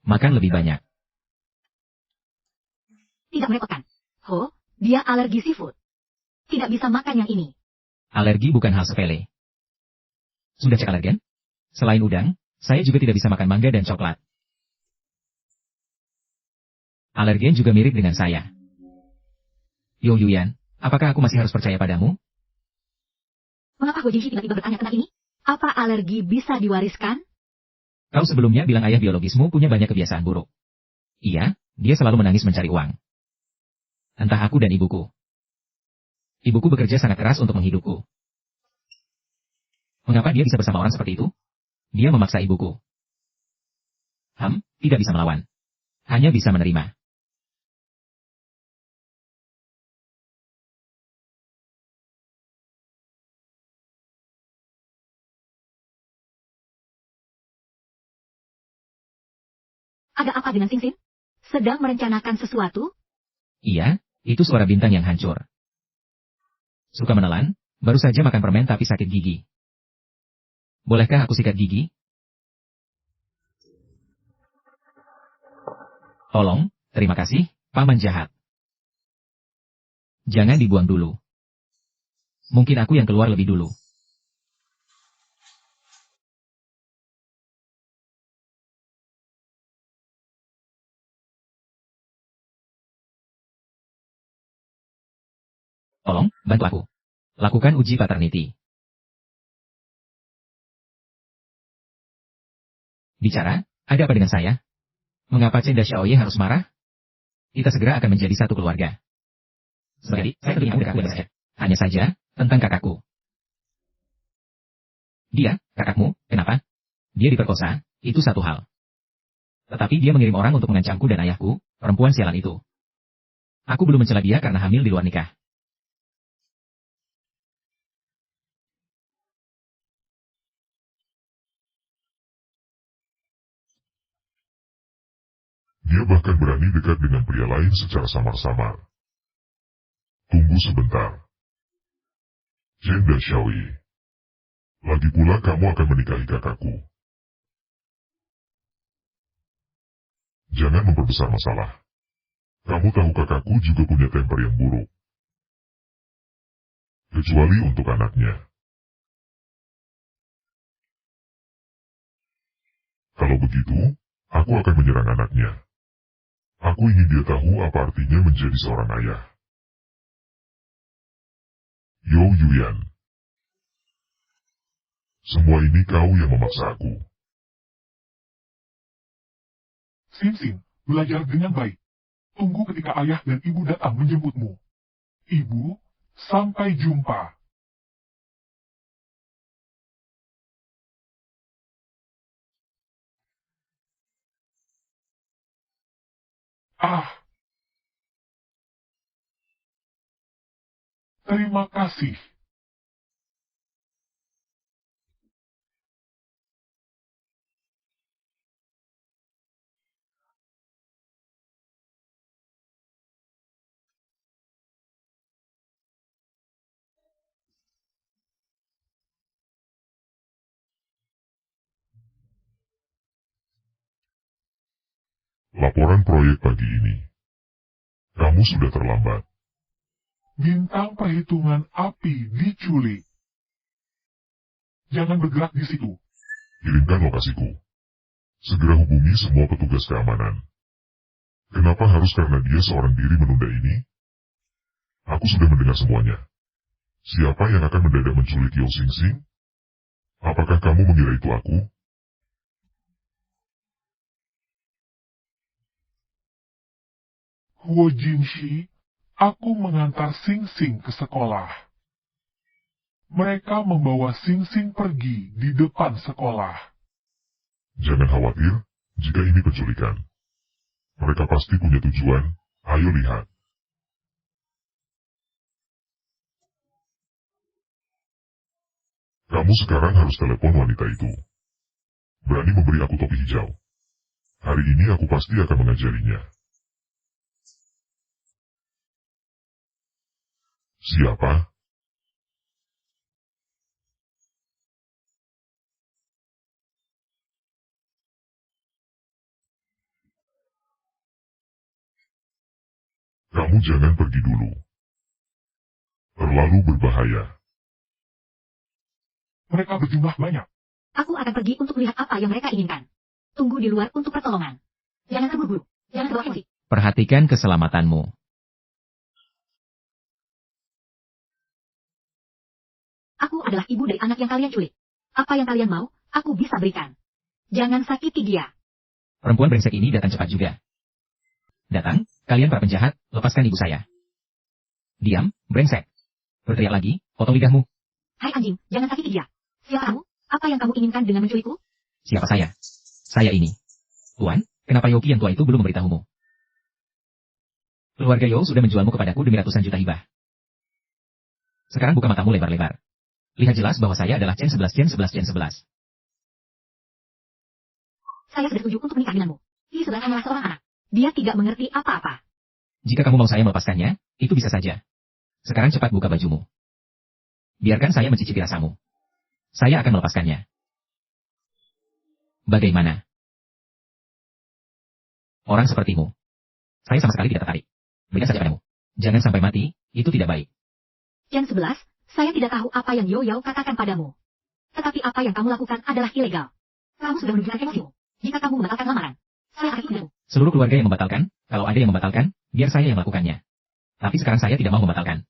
Makan lebih banyak. Tidak merepotkan. Dia alergi seafood. Tidak bisa makan yang ini. Alergi bukan hal sepele. Sudah cek alergen? Selain udang, saya juga tidak bisa makan mangga dan coklat. Alergen juga mirip dengan saya. Yo Yuyan, apakah aku masih harus percaya padamu? Mengapa Ho Jingxi tiba-tiba bertanya tentang ini? Apa alergi bisa diwariskan? Kau sebelumnya bilang ayah biologismu punya banyak kebiasaan buruk. Iya, dia selalu menangis mencari uang. Entah aku dan ibuku. Ibuku bekerja sangat keras untuk menghidupku. Mengapa dia bisa bersama orang seperti itu? Dia memaksa ibuku. Tidak bisa melawan. Hanya bisa menerima. Ada apa dengan Sing Sin? Sedang merencanakan sesuatu? Iya, itu suara bintang yang hancur. Suka menelan, baru saja makan permen tapi sakit gigi. Bolehkah aku sikat gigi? Tolong, terima kasih, paman jahat. Jangan dibuang dulu. Mungkin aku yang keluar lebih dulu. Tolong, bantu aku. Lakukan uji paternity. Bicara, ada apa dengan saya? Mengapa Chen Xiaoye harus marah? Kita segera akan menjadi satu keluarga. Sebagai saya telinga muda kakakku saja. Hanya saja, tentang kakakku. Dia, kakakmu, kenapa? Dia diperkosa, itu satu hal. Tetapi dia mengirim orang untuk mengancamku dan ayahku, perempuan sialan itu. Aku belum mencela dia karena hamil di luar nikah. Dia bahkan berani dekat dengan pria lain secara samar-samar. Tunggu sebentar. Chen Xiaoye. Lagi pula kamu akan menikahi kakakku. Jangan memperbesar masalah. Kamu tahu kakakku juga punya temper yang buruk. Kecuali untuk anaknya. Kalau begitu, aku akan menyerang anaknya. Aku ingin dia tahu apa artinya menjadi seorang ayah. Yo Yuyan. Semua ini kau yang memaksa aku. Xin, belajar dengan baik. Tunggu ketika ayah dan ibu datang menjemputmu. Ibu, sampai jumpa. Ah. Terima kasih. Laporan proyek pagi ini. Kamu sudah terlambat. Bintang perhitungan api diculik. Jangan bergerak di situ. Kirimkan lokasiku. Segera hubungi semua petugas keamanan. Kenapa harus karena dia seorang diri menunda ini? Aku sudah mendengar semuanya. Siapa yang akan mendadak menculik Yao Xingxing? Apakah kamu mengira itu aku? Huo Jinshi, aku mengantar Xingxing ke sekolah. Mereka membawa Xingxing pergi di depan sekolah. Jangan khawatir, jika ini penculikan. Mereka pasti punya tujuan, ayo lihat. Kamu sekarang harus telepon wanita itu. Berani memberi aku topi hijau. Hari ini aku pasti akan mengajarinya. Siapa? Kamu jangan pergi dulu. Terlalu berbahaya. Mereka berjumlah banyak. Aku akan pergi untuk melihat apa yang mereka inginkan. Tunggu di luar untuk pertolongan. Jangan terburu-buru. Jangan terbawa emosi. Perhatikan keselamatanmu. Aku adalah ibu dari anak yang kalian culik. Apa yang kalian mau, aku bisa berikan. Jangan sakiti dia. Perempuan brengsek ini datang cepat juga. Datang, kalian para penjahat, lepaskan ibu saya. Diam, brengsek. Berteriak lagi, potong lidahmu. Hai anjing, jangan sakiti dia. Siapa kamu? Apa yang kamu inginkan dengan menculikku? Siapa saya? Saya ini. Tuan, kenapa Yoki yang tua itu belum memberitahumu? Keluarga Yo sudah menjualmu kepadaku demi ratusan juta hibah. Sekarang buka matamu lebar-lebar. Lihat jelas bahwa saya adalah Chen 11 Chen 11 Chen 11. Saya sudah setuju untuk menikah denganmu. Di sebelah hanyalah seorang anak. Dia tidak mengerti apa-apa. Jika kamu mau saya melepaskannya, itu bisa saja. Sekarang cepat buka bajumu. Biarkan saya mencicipi rasamu. Saya akan melepaskannya. Bagaimana? Orang sepertimu, Saya sama sekali tidak tertarik. Berikan saja padamu. Jangan sampai mati, itu tidak baik. Chen 11, saya tidak tahu apa yang Yo Yao katakan padamu. Tetapi apa yang kamu lakukan adalah ilegal. Kamu sudah menunjukkan emosimu. Jika kamu membatalkan lamaran, saya akan ikutmu. Seluruh keluarga yang membatalkan, kalau ada yang membatalkan, biar saya yang melakukannya. Tapi sekarang saya tidak mau membatalkan.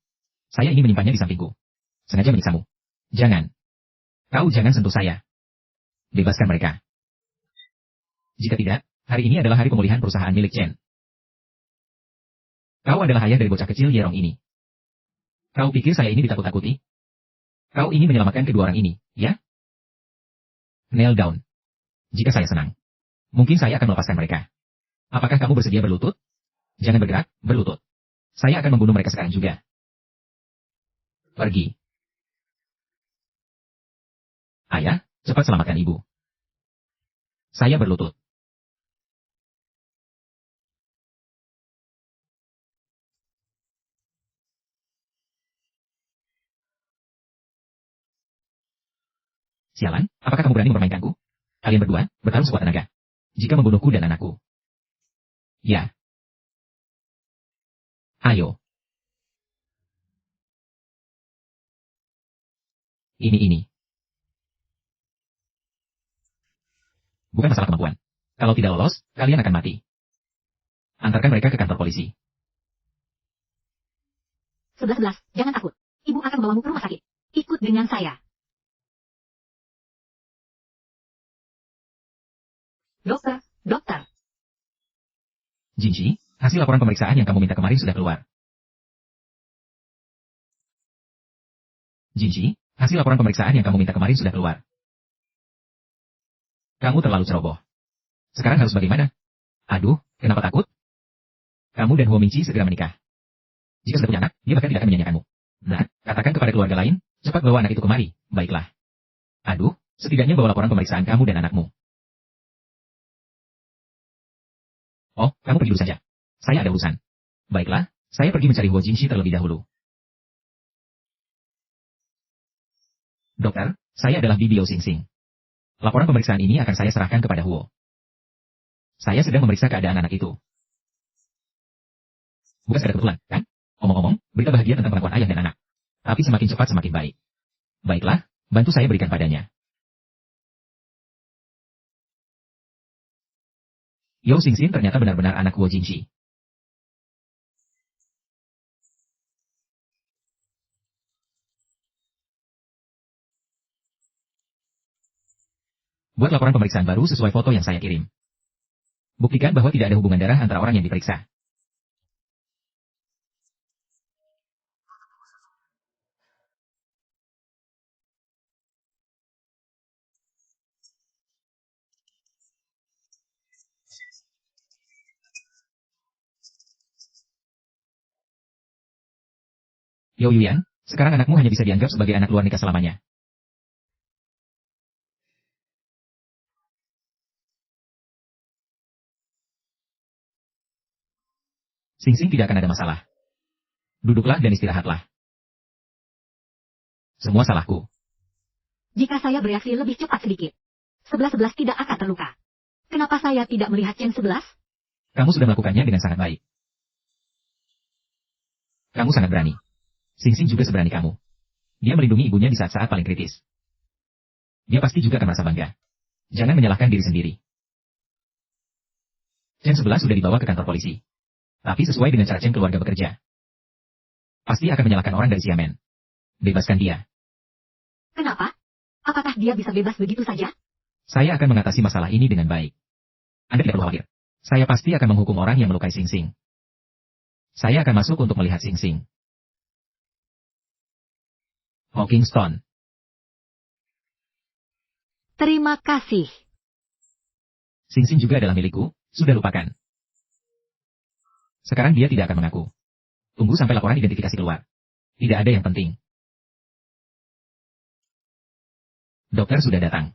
Saya ingin menyimpannya di sampingku. Sengaja menyiksamu. Jangan. Kau jangan sentuh saya. Bebaskan mereka. Jika tidak, hari ini adalah hari pemulihan perusahaan milik Chen. Kau adalah ayah dari bocah kecil Yerong ini. Kau pikir saya ini ditakut-takuti? Kau ingin menyelamatkan kedua orang ini, ya? Kneel down. Jika saya senang, mungkin saya akan melepaskan mereka. Apakah kamu bersedia berlutut? Jangan bergerak, berlutut. Saya akan membunuh mereka sekarang juga. Pergi. Ayah, cepat selamatkan ibu. Saya berlutut. Sialan, apakah kamu berani mempermainkanku? Kalian berdua, bertarung sekuat tenaga. Jika membunuhku dan anakku. Ya. Ayo. Ini. Bukan masalah kemampuan. Kalau tidak lolos, kalian akan mati. Antarkan mereka ke kantor polisi. 11, jangan takut. Ibu akan membawamu ke rumah sakit. Ikut dengan saya. Dokter. Jinji, hasil laporan pemeriksaan yang kamu minta kemarin sudah keluar. Jinji, hasil laporan pemeriksaan yang kamu minta kemarin sudah keluar. Kamu terlalu ceroboh. Sekarang harus bagaimana? Aduh, kenapa takut? Kamu dan Huo Mingqi segera menikah. Jika sudah punya anak, dia bahkan tidak akan menyanyikanmu. Nah, katakan kepada keluarga lain, cepat bawa anak itu kemari, baiklah. Aduh, setidaknya bawa laporan pemeriksaan kamu dan anakmu. Oh, kamu pergi dulu saja. Saya ada urusan. Baiklah, saya pergi mencari Huo Jinshi terlebih dahulu. Dokter, saya adalah Bibi Liu Xingxing. Laporan pemeriksaan ini akan saya serahkan kepada Huo. Saya sedang memeriksa keadaan anak itu. Bukan sekadar kebetulan, kan? Omong-omong, berita bahagia tentang pengakuan ayah dan anak. Tapi semakin cepat semakin baik. Baiklah, bantu saya berikan padanya. Yao Xingxin ternyata benar-benar anak Huo Jinshi. Buat laporan pemeriksaan baru sesuai foto yang saya kirim. Buktikan bahwa tidak ada hubungan darah antara orang yang diperiksa. Yao Yuyan, sekarang anakmu hanya bisa dianggap sebagai anak luar nikah selamanya. Xingxing tidak akan ada masalah. Duduklah dan istirahatlah. Semua salahku. Jika saya bereaksi lebih cepat sedikit, 11 tidak akan terluka. Kenapa saya tidak melihat Chen 11? Kamu sudah melakukannya dengan sangat baik. Kamu sangat berani. Xingxing juga seberani kamu. Dia melindungi ibunya di saat-saat paling kritis. Dia pasti juga akan merasa bangga. Jangan menyalahkan diri sendiri. Chen 11 sudah dibawa ke kantor polisi. Tapi sesuai dengan cara Chen keluarga bekerja. Pasti akan menyalahkan orang dari Xiamen. Bebaskan dia. Kenapa? Apakah dia bisa bebas begitu saja? Saya akan mengatasi masalah ini dengan baik. Anda tidak perlu khawatir. Saya pasti akan menghukum orang yang melukai Xingxing. Saya akan masuk untuk melihat Xingxing. Hawking Stone. Terima kasih. Xingxing juga adalah milikku, sudah lupakan. Sekarang dia tidak akan mengaku. Tunggu sampai laporan identifikasi keluar. Tidak ada yang penting. Dokter sudah datang.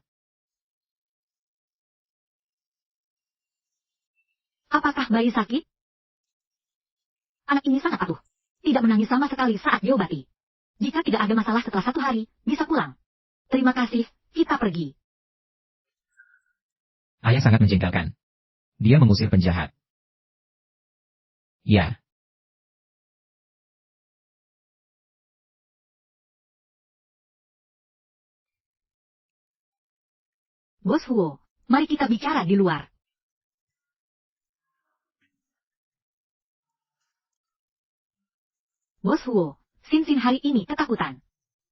Apakah bayi sakit? Anak ini sangat patuh. Tidak menangis sama sekali saat diobati. Jika tidak ada masalah setelah 1 hari, bisa pulang. Terima kasih, kita pergi. Ayah sangat menjengkelkan. Dia mengusir penjahat. Ya. Bos Huo, mari kita bicara di luar. Bos Huo, Xin hari ini ketakutan.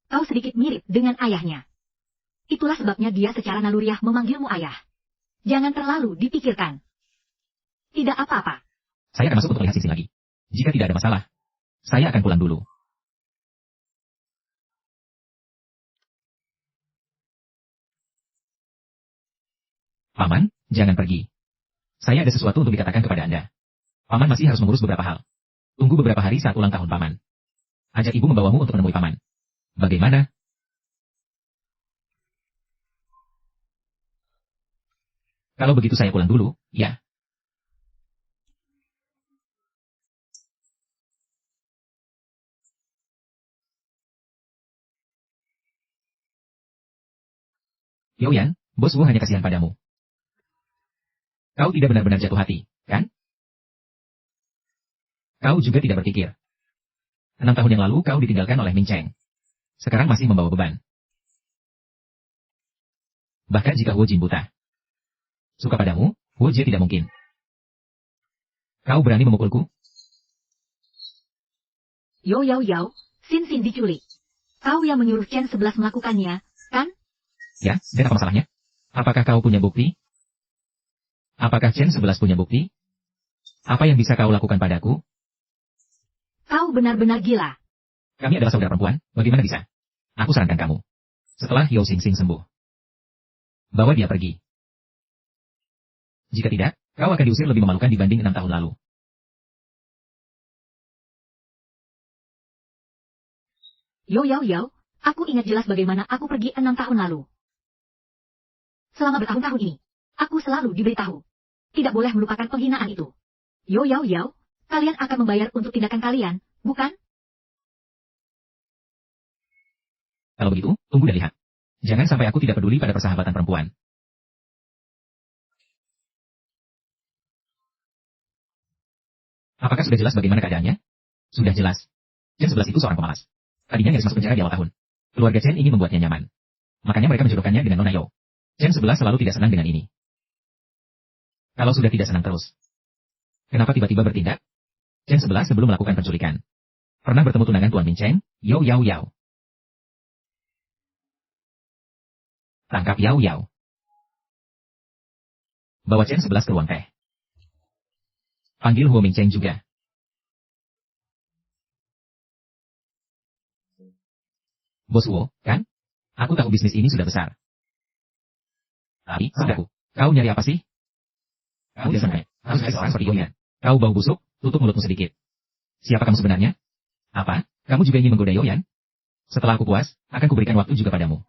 Kau sedikit mirip dengan ayahnya. Itulah sebabnya dia secara naluriah memanggilmu ayah. Jangan terlalu dipikirkan. Tidak apa-apa. Saya akan masuk untuk melihat Xin lagi. Jika tidak ada masalah, saya akan pulang dulu. Paman, jangan pergi. Saya ada sesuatu untuk dikatakan kepada Anda. Paman masih harus mengurus beberapa hal. Tunggu beberapa hari saat ulang tahun Paman. Ajak ibu membawamu untuk menemui Paman. Bagaimana? Kalau begitu saya pulang dulu, ya. Yoyan, bosmu hanya kasihan padamu. Kau tidak benar-benar jatuh hati, kan? Kau juga tidak berpikir. 6 tahun yang lalu kau ditinggalkan oleh Ming Cheng. Sekarang masih membawa beban. Bahkan jika Huo Jin buta. Suka padamu, Huo Jie tidak mungkin. Kau berani memukulku? Yo, Xin diculik. Kau yang menyuruh Chen 11 melakukannya, kan? Ya, dan apa masalahnya? Apakah kau punya bukti? Apakah Chen 11 punya bukti? Apa yang bisa kau lakukan padaku? Kau benar-benar gila. Kami adalah saudara perempuan, bagaimana bisa? Aku sarankan kamu. Setelah Yao Xing sembuh, bawa dia pergi. Jika tidak, kau akan diusir lebih memalukan dibanding 6 tahun lalu. Yo, aku ingat jelas bagaimana aku pergi 6 tahun lalu. Selama bertahun-tahun ini, aku selalu diberitahu. Tidak boleh melupakan penghinaan itu. Yo, kalian akan membayar untuk tindakan kalian, bukan? Kalau begitu, tunggu dan lihat. Jangan sampai aku tidak peduli pada persahabatan perempuan. Apakah sudah jelas bagaimana keadaannya? Sudah jelas. Chen 11 itu seorang pemalas. Tadinya nyaris masuk penjara di awal tahun. Keluarga Chen ingin membuatnya nyaman. Makanya mereka menjodohkannya dengan Nona Yao. Chen 11 selalu tidak senang dengan ini. Kalau sudah tidak senang terus, kenapa tiba-tiba bertindak? Chen 11 sebelum melakukan penculikan pernah bertemu tunangan Tuan Ming Cheng, Yao. Tangkap Yao. Bawa Chen 11 ke ruang teh. Panggil Huo Ming Cheng juga. Bos Huo, kan? Aku tahu bisnis ini sudah besar. Tapi, saudaraku, kau nyari apa sih? Kau tidak sengaja, harus jadi seorang seperti Yoyan. Kau bau busuk, tutup mulutmu sedikit. Siapa kamu sebenarnya? Apa? Kamu juga ingin menggoda Yoyan? Setelah aku puas, akan kuberikan waktu juga padamu.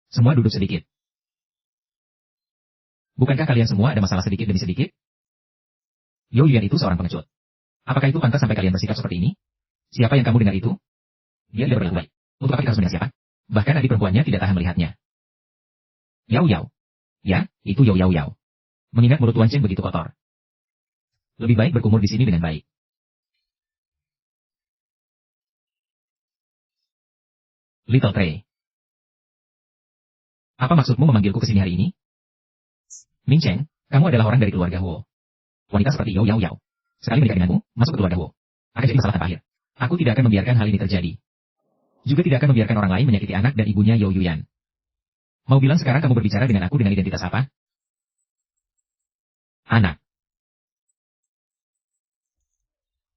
Semua duduk sedikit. Bukankah kalian semua ada masalah sedikit demi sedikit? Yoyan itu seorang pengecut. Apakah itu pantas sampai kalian bersikap seperti ini? Siapa yang kamu dengar itu? Dia tidak berlaku baik. Untuk apa kita harus mendengar siapa? Bahkan adik perempuannya tidak tahan melihatnya. Yao. Ya, itu Yao. Mengingat mulut Tuan Chen begitu kotor. Lebih baik berkumur di sini dengan baik. Little Trey. Apa maksudmu memanggilku ke sini hari ini? Ming Cheng, kamu adalah orang dari keluarga Huo. Wanita seperti Yao. Sekali menikah denganmu, masuk ke keluarga Huo. Akan jadi masalah tanpa akhir. Aku tidak akan membiarkan hal ini terjadi. Juga tidak akan membiarkan orang lain menyakiti anak dan ibunya Yao Yuyan. Mau bilang sekarang kamu berbicara dengan aku dengan identitas apa? Anak.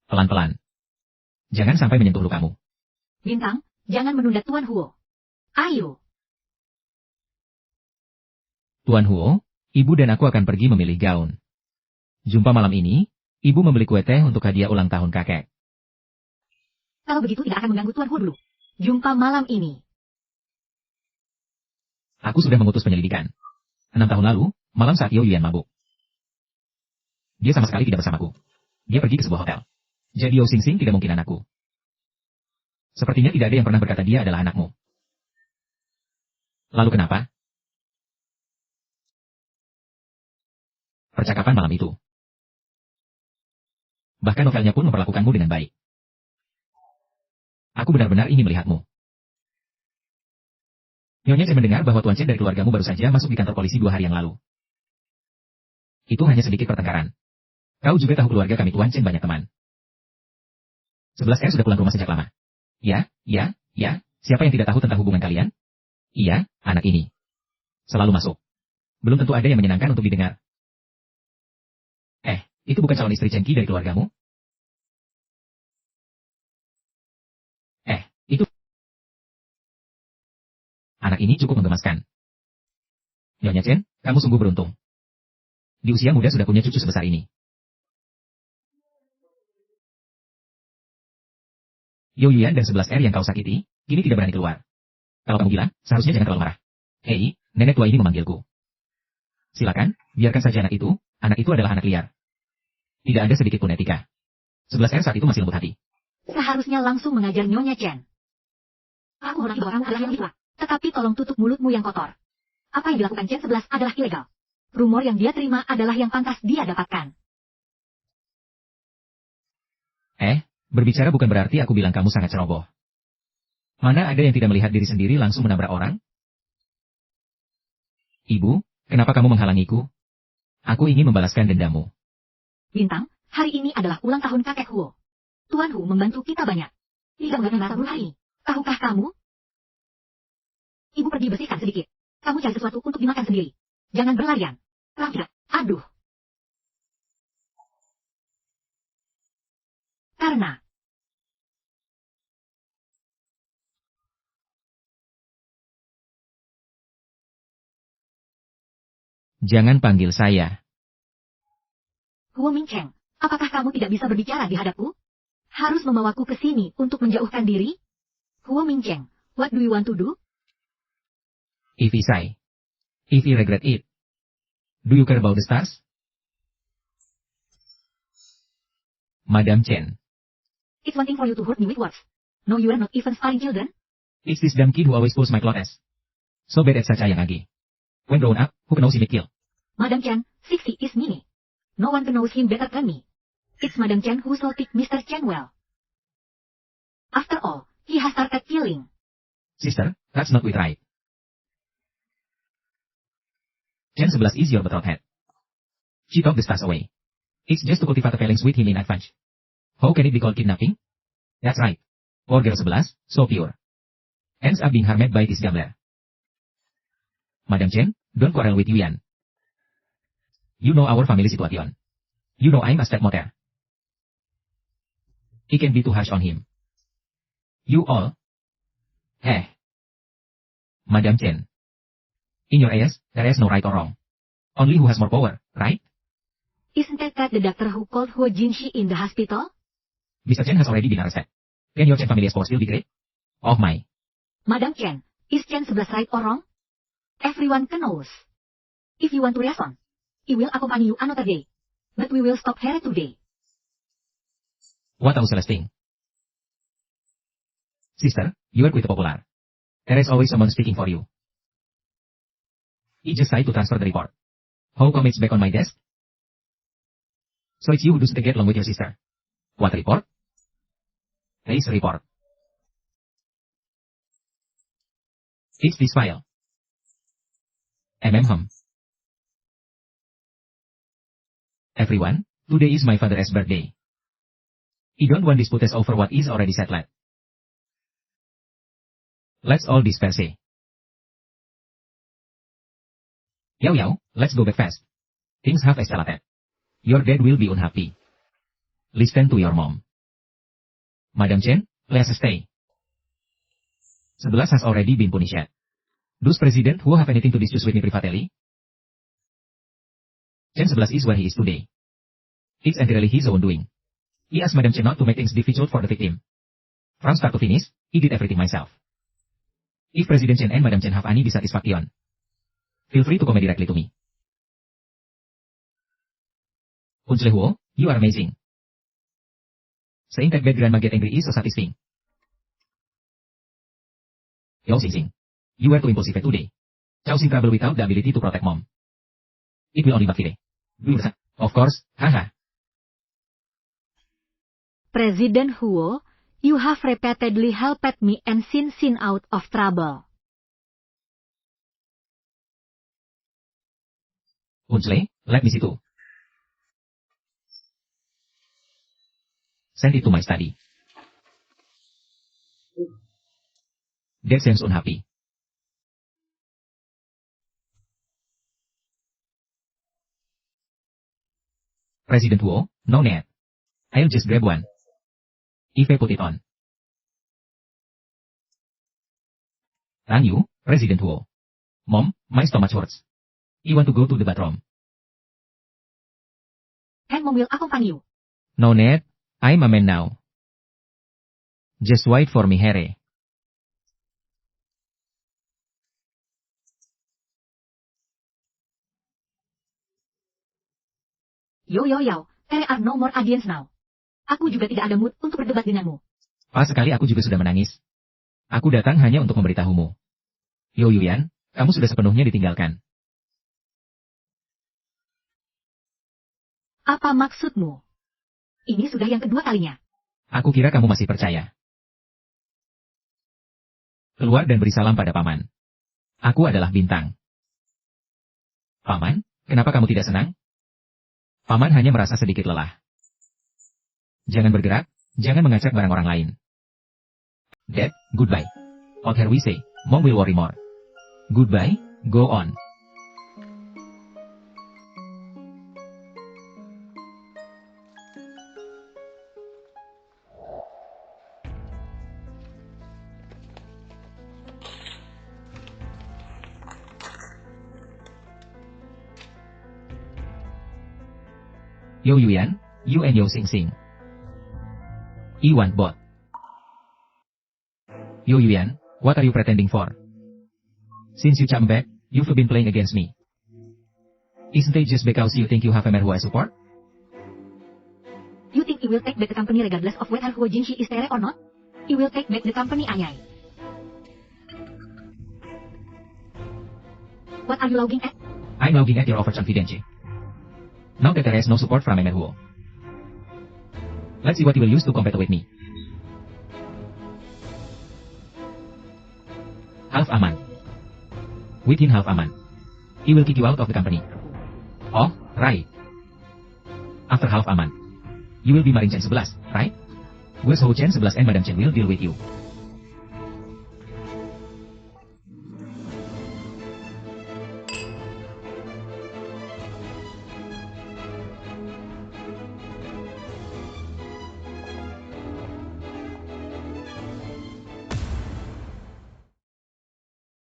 Pelan-pelan. Jangan sampai menyentuh lukamu. Bintang, jangan menunda Tuan Huo. Ayo. Tuan Huo, ibu dan aku akan pergi memilih gaun. Jumpa malam ini, ibu membeli kue teh untuk hadiah ulang tahun kakek. Kalau begitu tidak akan mengganggu Tuan Huo dulu. Jumpa malam ini. Aku sudah mengutus penyelidikan. 6 tahun lalu, malam saat Yao Yuyan mabuk. Dia sama sekali tidak bersamaku. Dia pergi ke sebuah hotel. Jadi Yao Xing tidak mungkin anakku. Sepertinya tidak ada yang pernah berkata dia adalah anakmu. Lalu kenapa? Percakapan malam itu. Bahkan novelnya pun memperlakukanmu dengan baik. Aku benar-benar ingin melihatmu. Nyonya Chen mendengar bahwa Tuan Chen dari keluargamu baru saja masuk di kantor polisi 2 hari yang lalu. Itu hanya sedikit pertengkaran. Kau juga tahu keluarga kami Tuan Chen banyak teman. 11R sudah pulang ke rumah sejak lama. Ya. Siapa yang tidak tahu tentang hubungan kalian? Iya, anak ini. Selalu masuk. Belum tentu ada yang menyenangkan untuk didengar. Itu bukan calon istri Chen Qi dari keluargamu? Itu. Anak ini cukup menggemaskan. Nyonya Chen, kamu sungguh beruntung. Di usia muda sudah punya cucu sebesar ini. Yo Yuan dan 11R yang kau sakiti, kini tidak berani keluar. Kalau kamu gila, seharusnya jangan terlalu marah. Hei, nenek tua ini memanggilku. Silakan, biarkan saja anak itu adalah anak liar. Tidak ada sedikit pun etika. 11R saat itu masih lembut hati. Seharusnya langsung mengajar Nyonya Chen. Aku hormati bahwa kamu adalah yang tua, tetapi tolong tutup mulutmu yang kotor. Apa yang dilakukan Chen 11 adalah ilegal. Rumor yang dia terima adalah yang pantas dia dapatkan. Berbicara bukan berarti aku bilang kamu sangat ceroboh. Mana ada yang tidak melihat diri sendiri langsung menabrak orang? Ibu, kenapa kamu menghalangiku? Aku ingin membalaskan dendamu. Bintang, hari ini adalah ulang tahun kakek Huo. Tuan Hu membantu kita banyak. Tidak mengenai rasa hari. Tahukah kamu? Ibu pergi bersihkan sedikit. Kamu cari sesuatu untuk dimakan sendiri. Jangan berlarian. Tidak. Aduh. Karena. Jangan panggil saya. Huo Mingcheng, apakah kamu tidak bisa berbicara di hadapku? Harus membawaku ke sini untuk menjauhkan diri? Huo Mingcheng, what do you want to do? If he sigh. If he regret it. Do you care about the stars? Madam Chen. It's one thing for you to hurt me with words. No, you are not even sparring children. It's this dumb kid who always pulls my clothes. So bad at such a young age. When grown up, who knows he may kill? Madam Chen, Sixty is Mimi. No one knows him better than me. It's Madam Chen who shall pick Mr. Chen well. After all, he has started killing. Sister, that's not quite right. Chen 11 is your betrothed. She took the stars away. It's just to cultivate feelings with him in advance. How can it be called kidnapping? That's right. Poor girl 11, so pure. Ends up being harmed by this gambler. Madam Chen, don't quarrel with Yuan. You know our family situation. You know I'm a stepmother. It can be too harsh on him. You all. Madam Chen. In your eyes, there is no right or wrong. Only who has more power, right? Isn't that the doctor who called Huo Jinshi in the hospital? Mr. Chen has already been arrested. Can your Chen family's power still be great? Oh my. Madam Chen, is Chen 11 right or wrong? Everyone knows. If you want to reason, he will accompany you another day. But we will stop here today. What a useless thing. Sister, you are quite popular. There is always someone speaking for you. He just tried to transfer the report. How come it's back on my desk? So it's you who doesn't get along with your sister. What report? This report. It's this file. Everyone, today is my father's birthday. He don't want disputes over what is already settled. Let's all disperse. Yao, let's go back fast. Things have escalated. Your dad will be unhappy. Listen to your mom. Madam Chen, let's stay. 11 has already been punished. Does President Huo have anything to discuss with me privately? Chen 11 is where he is today. It's entirely his own doing. He asked Madam Chen not to make things difficult for the victim. From start to finish, he did everything myself. If President Chen and Madam Chen have any dissatisfaction, feel free to comment directly to me. Uncle Huo, you are amazing. Saying that bad grandma get angry is so satisfying. Yao Xingxing, you were too impulsive today. Causing trouble without the ability to protect mom. It will only backfire. Of course, haha. President Huo, you have repeatedly helped me and Xin Xin out of trouble. Unsle, let me see too. Send it to my study. That seems unhappy. President Huo, no net. I'll just grab one. If I put it on. Thank you, President Huo. Mom, my stomach hurts. You want to go to the bathroom? And Mom will accompany you. No net, I'm a man now. Just wait for me, Harry. Yo, there are no more audience now. Aku juga tidak ada mood untuk berdebat denganmu. Pas sekali aku juga sudah menangis. Aku datang hanya untuk memberitahumu. Yo Yuyan, kamu sudah sepenuhnya ditinggalkan. Apa maksudmu? Ini sudah yang kedua kalinya. Aku kira kamu masih percaya. Keluar dan beri salam pada Paman. Aku adalah Bintang. Paman, kenapa kamu tidak senang? Paman hanya merasa sedikit lelah. Jangan bergerak, jangan mengacak barang orang lain. Dad, goodbye. Out here we say, Mom will worry more. Goodbye, go on. Yo Yuyan, you and Yo Sing Sing. I want both. Yo Yuyan, what are you pretending for? Since you come back, you've been playing against me. Isn't it just because you think you have a man who I support? You think you will take back the company regardless of whether Huo Jinshi is there or not? You will take back the company, Ayai. What are you logging at? I'm logging at your overconfidence. Now that there is no support from Emir Huo. Let's see what you will use to compete with me. Half Aman. Within Half Aman. He will kick you out of the company. Oh, right. After Half Aman. You will be Marin Chen 11, right? Guess Ho Chen 11 and Madam Chen will deal with you.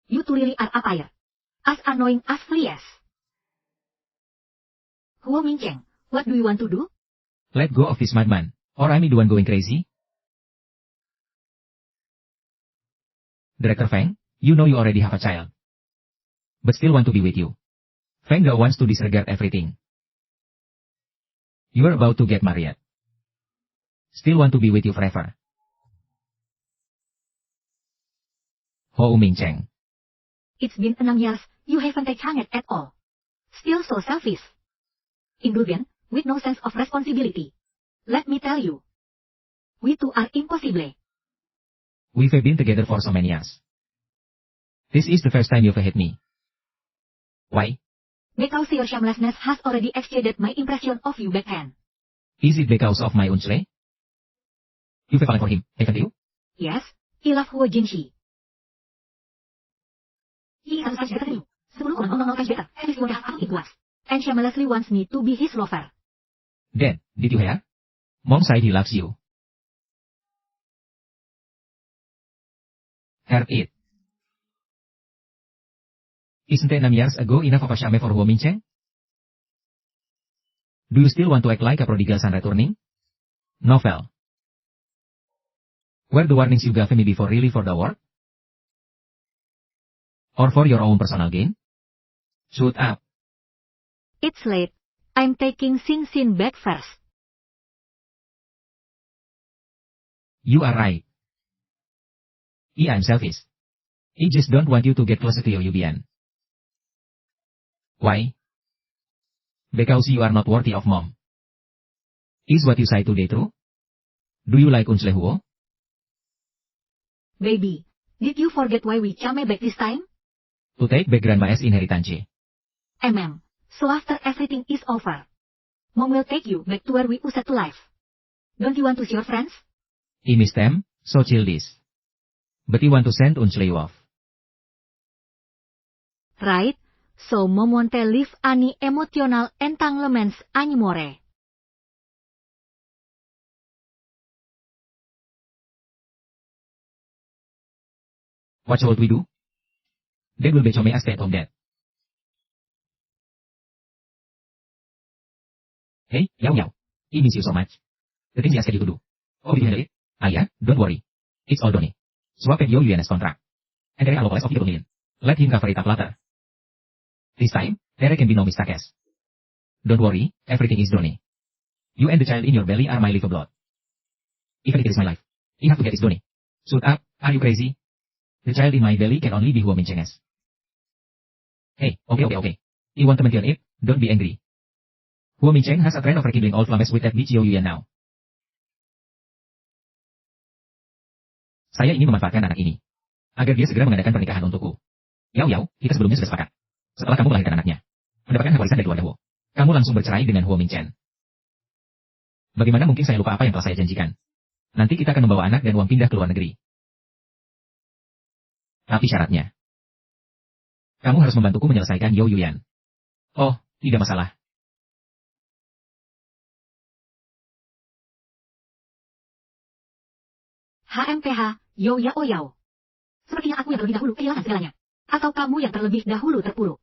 You two really are umpire. As annoying as fleas. Huo Mingcheng, what do you want to do? Let go of this madman, or I'm the one going crazy. Director Feng, you know you already have a child. But still want to be with you. Feng Gao wants to disregard everything. You are about to get married. Still want to be with you forever. Ho Mingcheng. It's been 6 years, you haven't taken it at all. Still so selfish. Indulgent, with no sense of responsibility. Let me tell you. We two are impossible. We've been together for so many years. This is the first time you've hit me. Why? Because your shamelessness has already exceeded my impression of you backhand. Is it because of my unsle? You've fallen for him, haven't you? Yes, I love Huo Jinshi. He is much better than you. 10,000 times better. At least you have it was. And shamelessly wants me to be his lover. Dad, did you hear? Mom said he loves you. Heard it. Isn't 6 years ago enough of a shame for Huo Mingcheng? Do you still want to act like a prodigal son returning? Novel. Were the warnings you gave me before really for the work? Or for your own personal gain? Shut up. It's late. I'm taking Xin Xin back first. You are right. I'm selfish. I just don't want you to get closer to your Yubian. Why? Because you are not worthy of Mom. Is what you say today true? Do you like Unsle Huo? Baby, did you forget why we came back this time? To take back Grandma's inheritance. So after everything is over, Mom will take you back to where we used to live. Don't you want to see your friends? I miss them, so childish. But you want to send Unsle off. Right, so Mom won't leave any emotional entanglements anymore. What should we do? Dad will be me a stay-at-home dad. Hey, Yao. I miss you so much. The things he asked you to do. Oh, did you handle it? Ayah, don't worry. It's all Donnie. Swap and Yo Yuan's contract. And there are locals of 30 million. Let him cover it up later. This time, there can be no mistakes. Don't worry, everything is Donnie. You and the child in your belly are my living blood. Even if it is my life, I have to get this Donnie. Shut up, are you crazy? The child in my belly can only be Huo Minchenges. Hey, okay. You want to mention it? Don't be angry. Huo Mincheng has a trend of rekindling old flames with that bitch Yo Yuan now. Saya ingin memanfaatkan anak ini, agar dia segera mengadakan pernikahan untukku. Yao, kita sebelumnya sudah sepakat. Setelah kamu melahirkan anaknya, mendapatkan hak warisan dari keluarga Huo, kamu langsung bercerai dengan Huo Minchen. Bagaimana mungkin saya lupa apa yang telah saya janjikan? Nanti kita akan membawa anak dan uang pindah ke luar negeri. Tapi syaratnya, kamu harus membantuku menyelesaikan Yo Yuan. Oh, tidak masalah. HMPH, Yo Yao Yao. Sepertinya aku yang terlebih dahulu kehilangan segalanya. Atau kamu yang terlebih dahulu terpuruk.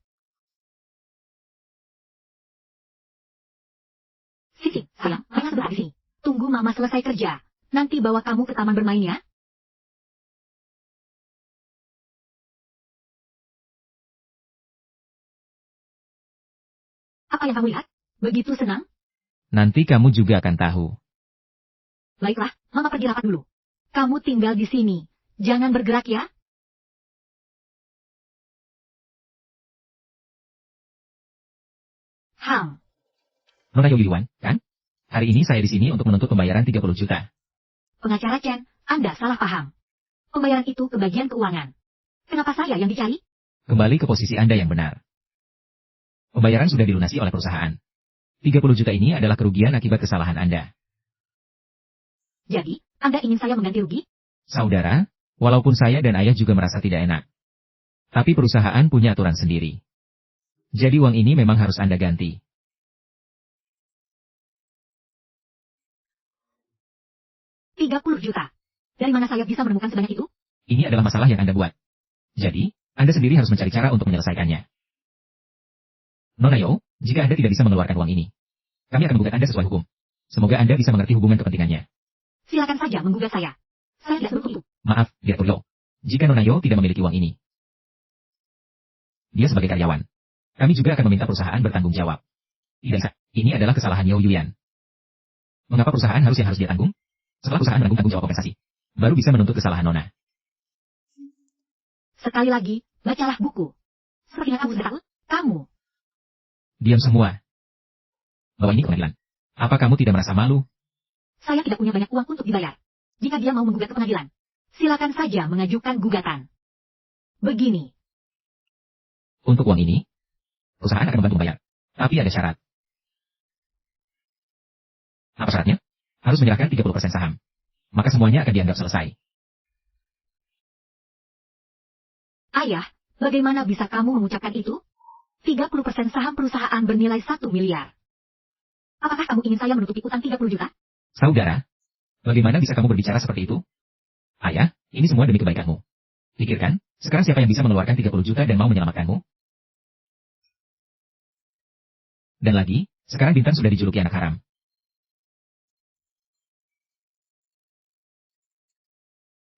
Sisi, sayang, Mama sebentar di sini. Tunggu Mama selesai kerja. Nanti bawa kamu ke taman bermain ya. Apa yang kamu lihat? Begitu senang? Nanti kamu juga akan tahu. Baiklah, Mama pergi rapat dulu. Kamu tinggal di sini. Jangan bergerak ya. Nona Yo Yuan, kan? Hari ini saya di sini untuk menuntut pembayaran 30 juta. Pengacara Chen, Anda salah paham. Pembayaran itu ke bagian keuangan. Kenapa saya yang dicari? Kembali ke posisi Anda yang benar. Pembayaran sudah dilunasi oleh perusahaan. 30 juta ini adalah kerugian akibat kesalahan Anda. Jadi, Anda ingin saya mengganti rugi? Saudara, walaupun saya dan ayah juga merasa tidak enak. Tapi perusahaan punya aturan sendiri. Jadi uang ini memang harus Anda ganti. $30 juta. Dari mana saya bisa menemukan sebanyak itu? Ini adalah masalah yang Anda buat. Jadi, Anda sendiri harus mencari cara untuk menyelesaikannya. Nona Yo, jika Anda tidak bisa mengeluarkan uang ini, kami akan menggugat Anda sesuai hukum. Semoga Anda bisa mengerti hubungan kepentingannya. Silakan saja menggugat saya. Saya tidak seperti itu. Maaf, Direktur Yo. Jika Nona Yo tidak memiliki uang ini, dia sebagai karyawan, kami juga akan meminta perusahaan bertanggung jawab. Tidak bisa. Ini adalah kesalahan Yo Yuan. Mengapa perusahaan harus dia tanggung? Setelah perusahaan menanggung tanggung jawab kompensasi, baru bisa menuntut kesalahan Nona. Sekali lagi, bacalah buku. Sepertinya kamu sudah takut. Kamu. Diam semua. Bawa ini ke pengadilan. Apa kamu tidak merasa malu? Saya tidak punya banyak uang untuk dibayar. Jika dia mau menggugat ke pengadilan, silakan saja mengajukan gugatan. Begini. Untuk uang ini, perusahaan akan membantu membayar. Tapi ada syarat. Apa syaratnya? Harus menyerahkan 30% saham. Maka semuanya akan dianggap selesai. Ayah, bagaimana bisa kamu mengucapkan itu? 30% saham perusahaan bernilai 1 miliar. Apakah kamu ingin saya menutupi utang 30 juta? Saudara, bagaimana bisa kamu berbicara seperti itu? Ayah, ini semua demi kebaikanmu. Pikirkan, sekarang siapa yang bisa mengeluarkan 30 juta dan mau menyelamatkanmu? Dan lagi, sekarang Bintang sudah dijuluki anak haram.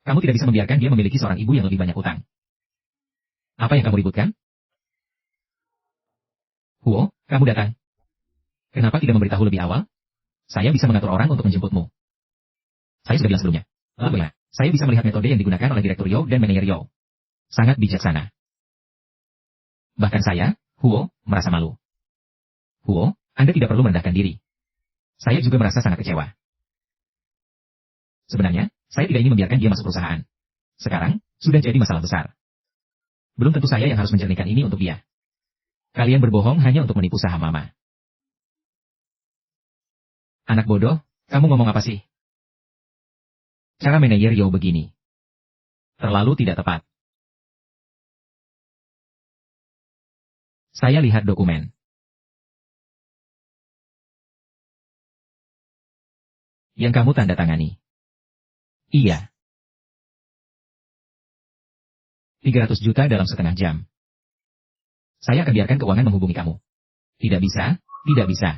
Kamu tidak bisa membiarkan dia memiliki seorang ibu yang lebih banyak utang. Apa yang kamu ributkan? Huo, kamu datang. Kenapa tidak memberitahu lebih awal? Saya bisa mengatur orang untuk menjemputmu. Saya sudah bilang sebelumnya. Lalu ya, saya bisa melihat metode yang digunakan oleh Direktur Yo dan Manajer Yo. Sangat bijaksana. Bahkan saya, Huo, merasa malu. Huo, Anda tidak perlu merendahkan diri. Saya juga merasa sangat kecewa. Sebenarnya, saya tidak ingin membiarkan dia masuk perusahaan. Sekarang, sudah jadi masalah besar. Belum tentu saya yang harus menjernihkan ini untuk dia. Kalian berbohong hanya untuk menipu saham Mama. Anak bodoh, kamu ngomong apa sih? Cara manajer Yo begini. Terlalu tidak tepat. Saya lihat dokumen. Yang kamu tanda tangani. Iya. 300 juta dalam setengah jam. Saya akan biarkan keuangan menghubungi kamu. Tidak bisa, tidak bisa.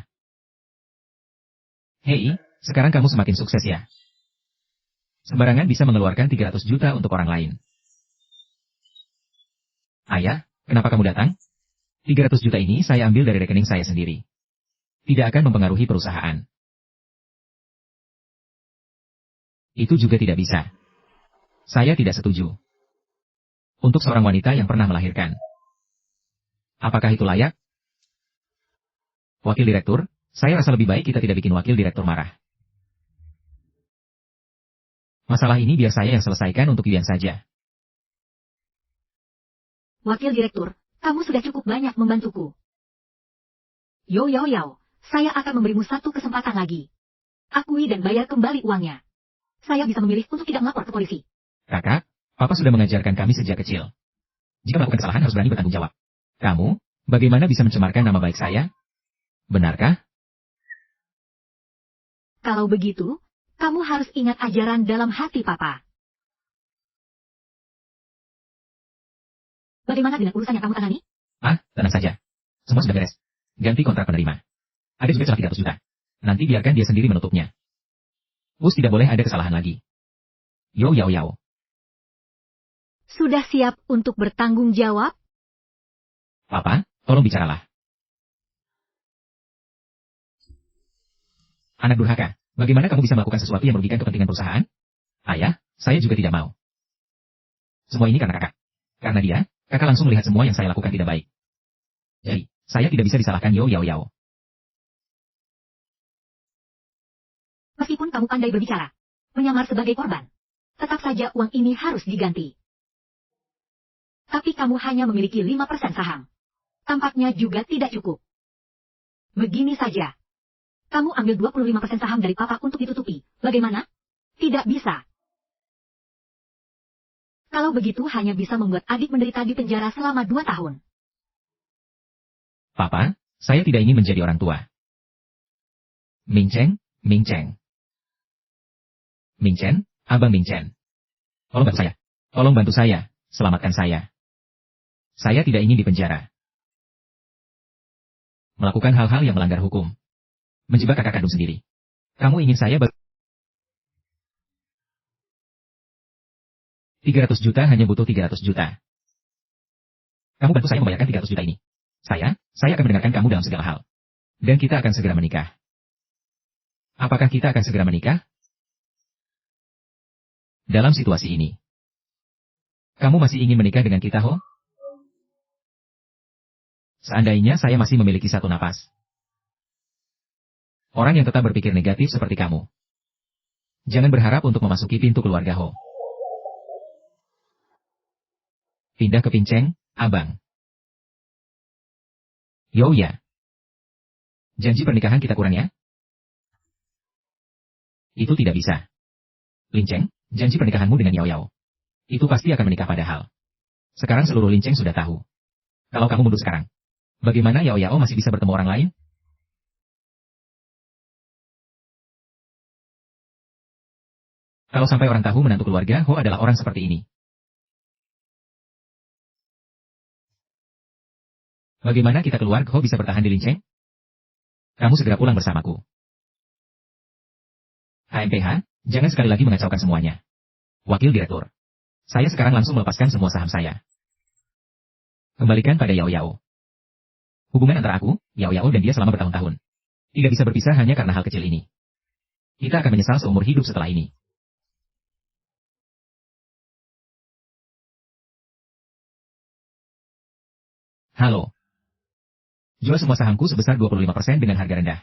Hei, sekarang kamu semakin sukses ya. Sembarangan bisa mengeluarkan 300 juta untuk orang lain. Ayah, kenapa kamu datang? 300 juta ini saya ambil dari rekening saya sendiri. Tidak akan mempengaruhi perusahaan. Itu juga tidak bisa. Saya tidak setuju. Untuk seorang wanita yang pernah melahirkan. Apakah itu layak? Wakil direktur, saya rasa lebih baik kita tidak bikin wakil direktur marah. Masalah ini biar saya yang selesaikan untuk Yuan saja. Wakil direktur, kamu sudah cukup banyak membantuku. Yo, saya akan memberimu satu kesempatan lagi. Akui dan bayar kembali uangnya. Saya bisa memilih untuk tidak melapor ke polisi. Kakak, Papa sudah mengajarkan kami sejak kecil. Jika melakukan kesalahan harus berani bertanggung jawab. Kamu, bagaimana bisa mencemarkan nama baik saya? Benarkah? Kalau begitu, kamu harus ingat ajaran dalam hati Papa. Bagaimana dengan urusan yang kamu tangani? Tenang saja. Semua sudah beres. Ganti kontrak penerima. Ada juga celah 300 juta. Nanti biarkan dia sendiri menutupnya. Us tidak boleh ada kesalahan lagi. Yo. Sudah siap untuk bertanggung jawab? Papa, tolong bicaralah. Anak durhaka, bagaimana kamu bisa melakukan sesuatu yang merugikan kepentingan perusahaan? Ayah, saya juga tidak mau. Semua ini karena kakak. Karena dia, kakak langsung melihat semua yang saya lakukan tidak baik. Jadi, saya tidak bisa disalahkan Yo. Meskipun kamu pandai berbicara, menyamar sebagai korban, tetap saja uang ini harus diganti. Tapi kamu hanya memiliki 5% saham. Tampaknya juga tidak cukup. Begini saja. Kamu ambil 25% saham dari Papa untuk ditutupi. Bagaimana? Tidak bisa. Kalau begitu hanya bisa membuat adik menderita di penjara selama 2 tahun. Papa, saya tidak ingin menjadi orang tua. Ming Chen, Abang Ming Chen. Tolong bantu saya, selamatkan saya. Saya tidak ingin dipenjara. Melakukan hal-hal yang melanggar hukum. Menjebak kakak kandung sendiri. Kamu ingin saya 300 juta hanya butuh 300 juta. Kamu bantu saya membayarkan 300 juta ini. Saya akan mendengarkan kamu dalam segala hal. Dan kita akan segera menikah. Apakah kita akan segera menikah? Dalam situasi ini. Kamu masih ingin menikah dengan kita, Ho? Seandainya saya masih memiliki satu napas. Orang yang tetap berpikir negatif seperti kamu. Jangan berharap untuk memasuki pintu keluarga Ho. Pindah ke Pinceng, Abang. Yo ya. Janji pernikahan kita kurang ya? Itu tidak bisa. Linceng, janji pernikahanmu dengan Yao. Itu pasti akan menikah padahal. Sekarang seluruh Linceng sudah tahu. Kalau kamu mundur sekarang, bagaimana Yao masih bisa bertemu orang lain? Kalau sampai orang tahu menantu keluarga Ho adalah orang seperti ini. Bagaimana kita keluar Ho bisa bertahan di Linceng? Kamu segera pulang bersamaku. HMPH, jangan sekali lagi mengacaukan semuanya. Wakil direktur. Saya sekarang langsung melepaskan semua saham saya. Kembalikan pada Yao. Hubungan antara aku, Yao dan dia selama bertahun-tahun. Tidak bisa berpisah hanya karena hal kecil ini. Kita akan menyesal seumur hidup setelah ini. Halo. Jual semua sahamku sebesar 25% dengan harga rendah.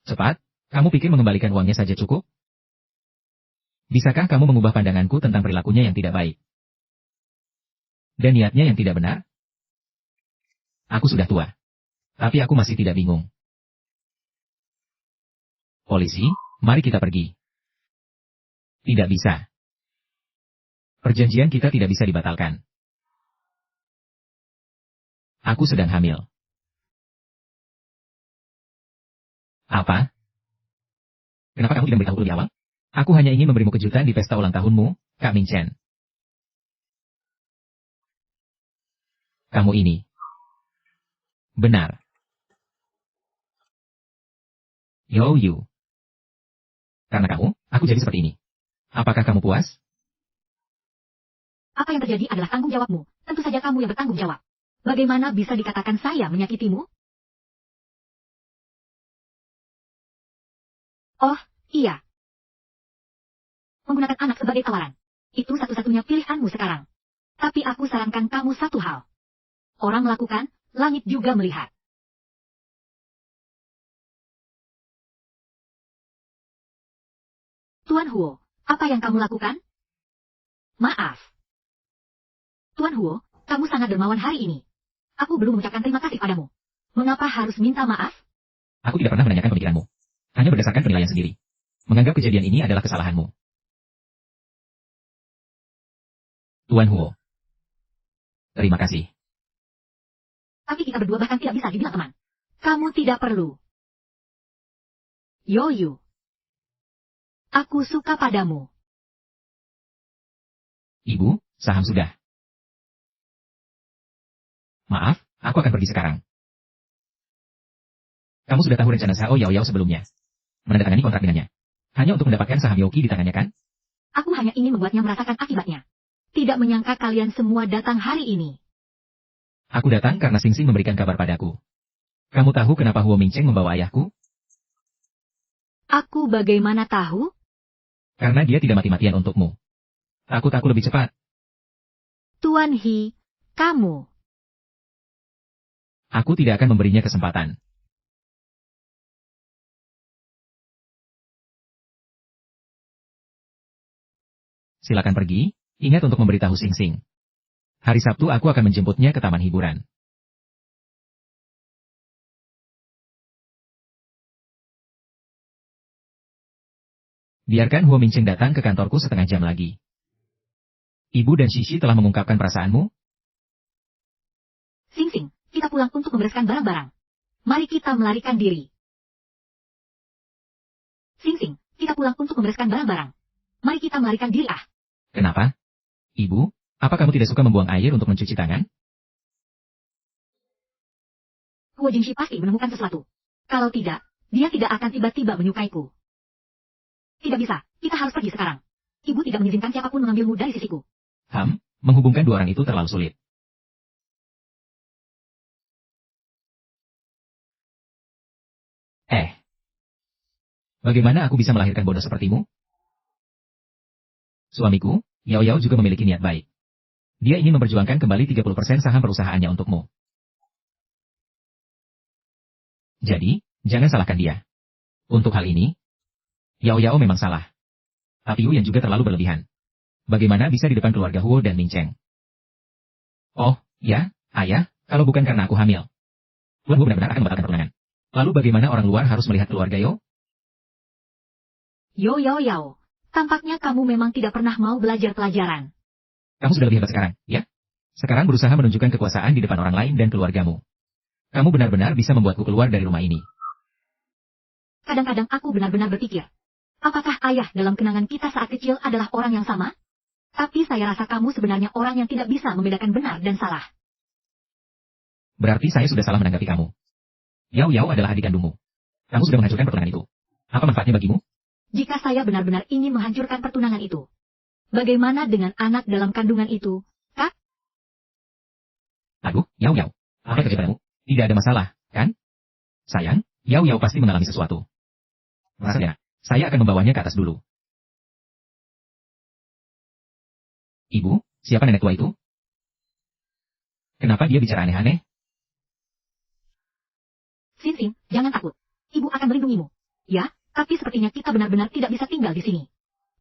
Cepat, kamu pikir mengembalikan uangnya saja cukup? Bisakah kamu mengubah pandanganku tentang perilakunya yang tidak baik? Dan niatnya yang tidak benar? Aku sudah tua. Tapi aku masih tidak bingung. Polisi, mari kita pergi. Tidak bisa. Perjanjian kita tidak bisa dibatalkan. Aku sedang hamil. Apa? Kenapa kamu tidak beritahu lebih awal? Aku hanya ingin memberimu kejutan di pesta ulang tahunmu, Kak Ming Chen. Kamu ini. Benar. Yo you. Karena kamu, aku jadi seperti ini. Apakah kamu puas? Apa yang terjadi adalah tanggung jawabmu. Tentu saja kamu yang bertanggung jawab. Bagaimana bisa dikatakan saya menyakitimu? Oh, iya. Menggunakan anak sebagai tawaran. Itu satu-satunya pilihanmu sekarang. Tapi aku sarankan kamu satu hal. Orang melakukan, langit juga melihat. Tuan Huo, apa yang kamu lakukan? Maaf. Tuan Huo, kamu sangat dermawan hari ini. Aku belum mengucapkan terima kasih padamu. Mengapa harus minta maaf? Aku tidak pernah menanyakan pemikiranmu. Hanya berdasarkan penilaian sendiri. Menganggap kejadian ini adalah kesalahanmu. Tuan Huo. Terima kasih. Tapi kita berdua bahkan tidak bisa dibilang teman. Kamu tidak perlu. Yoyu. Aku suka padamu. Ibu, saham sudah. Maaf, aku akan pergi sekarang. Kamu sudah tahu rencana Xiao Yao Yao sebelumnya. Menandatangani kontrak dengannya. Hanya untuk mendapatkan saham Yoki di tangannya kan? Aku hanya ingin membuatnya merasakan akibatnya. Tidak menyangka kalian semua datang hari ini. Aku datang karena Sing Sing memberikan kabar padaku. Kamu tahu kenapa Huo Mingcheng membawa ayahku? Aku bagaimana tahu? Karena dia tidak mati-matian untukmu. Aku lebih cepat. Tuan He, kamu. Aku tidak akan memberinya kesempatan. Silakan pergi, ingat untuk memberitahu Sing Sing. Hari Sabtu aku akan menjemputnya ke taman hiburan. Biarkan Huo Mingcheng datang ke kantorku setengah jam lagi. Ibu dan Shishi telah mengungkapkan perasaanmu? Sing Sing, kita pulang untuk membereskan barang-barang. Mari kita melarikan diri. Sing Sing, kita pulang untuk membereskan barang-barang. Mari kita melarikan diri ah. Kenapa? Ibu, apa kamu tidak suka membuang air untuk mencuci tangan? Huo Jingxi pasti menemukan sesuatu. Kalau tidak, dia tidak akan tiba-tiba menyukaiku. Tidak bisa, kita harus pergi sekarang. Ibu tidak mengizinkan siapapun mengambilmu dari sisiku. Menghubungkan dua orang itu terlalu sulit. Bagaimana aku bisa melahirkan bodoh sepertimu? Suamiku, Yao Yao juga memiliki niat baik. Dia ingin memperjuangkan kembali 30% saham perusahaannya untukmu. Jadi, jangan salahkan dia. Untuk hal ini, Yao Yao memang salah. Tapi Yu yang juga terlalu berlebihan. Bagaimana bisa di depan keluarga Huo dan Mingcheng? Oh, ya, ayah, kalau bukan karena aku hamil. Tuan Huo benar-benar akan membatalkan pertunangan. Lalu bagaimana orang luar harus melihat keluarga Yo? Yao, tampaknya kamu memang tidak pernah mau belajar pelajaran. Kamu sudah lebih hebat sekarang, ya? Sekarang berusaha menunjukkan kekuasaan di depan orang lain dan keluargamu. Kamu benar-benar bisa membuatku keluar dari rumah ini. Kadang-kadang aku benar-benar berpikir, apakah ayah dalam kenangan kita saat kecil adalah orang yang sama? Tapi saya rasa kamu sebenarnya orang yang tidak bisa membedakan benar dan salah. Berarti saya sudah salah menanggapi kamu. Yao Yao adalah adik kandungmu. Kamu sudah menghancurkan pertunangan itu. Apa manfaatnya bagimu? Jika saya benar-benar ingin menghancurkan pertunangan itu, bagaimana dengan anak dalam kandungan itu, Kak? Aduh, Yao Yao. Apa yang terjadi padamu? Tidak ada masalah, kan? Sayang, Yao Yao pasti mengalami sesuatu. Rasanya, saya akan membawanya ke atas dulu. Ibu, siapa nenek tua itu? Kenapa dia bicara aneh-aneh? Sin, jangan takut. Ibu akan melindungimu. Ya, tapi sepertinya kita benar-benar tidak bisa tinggal di sini.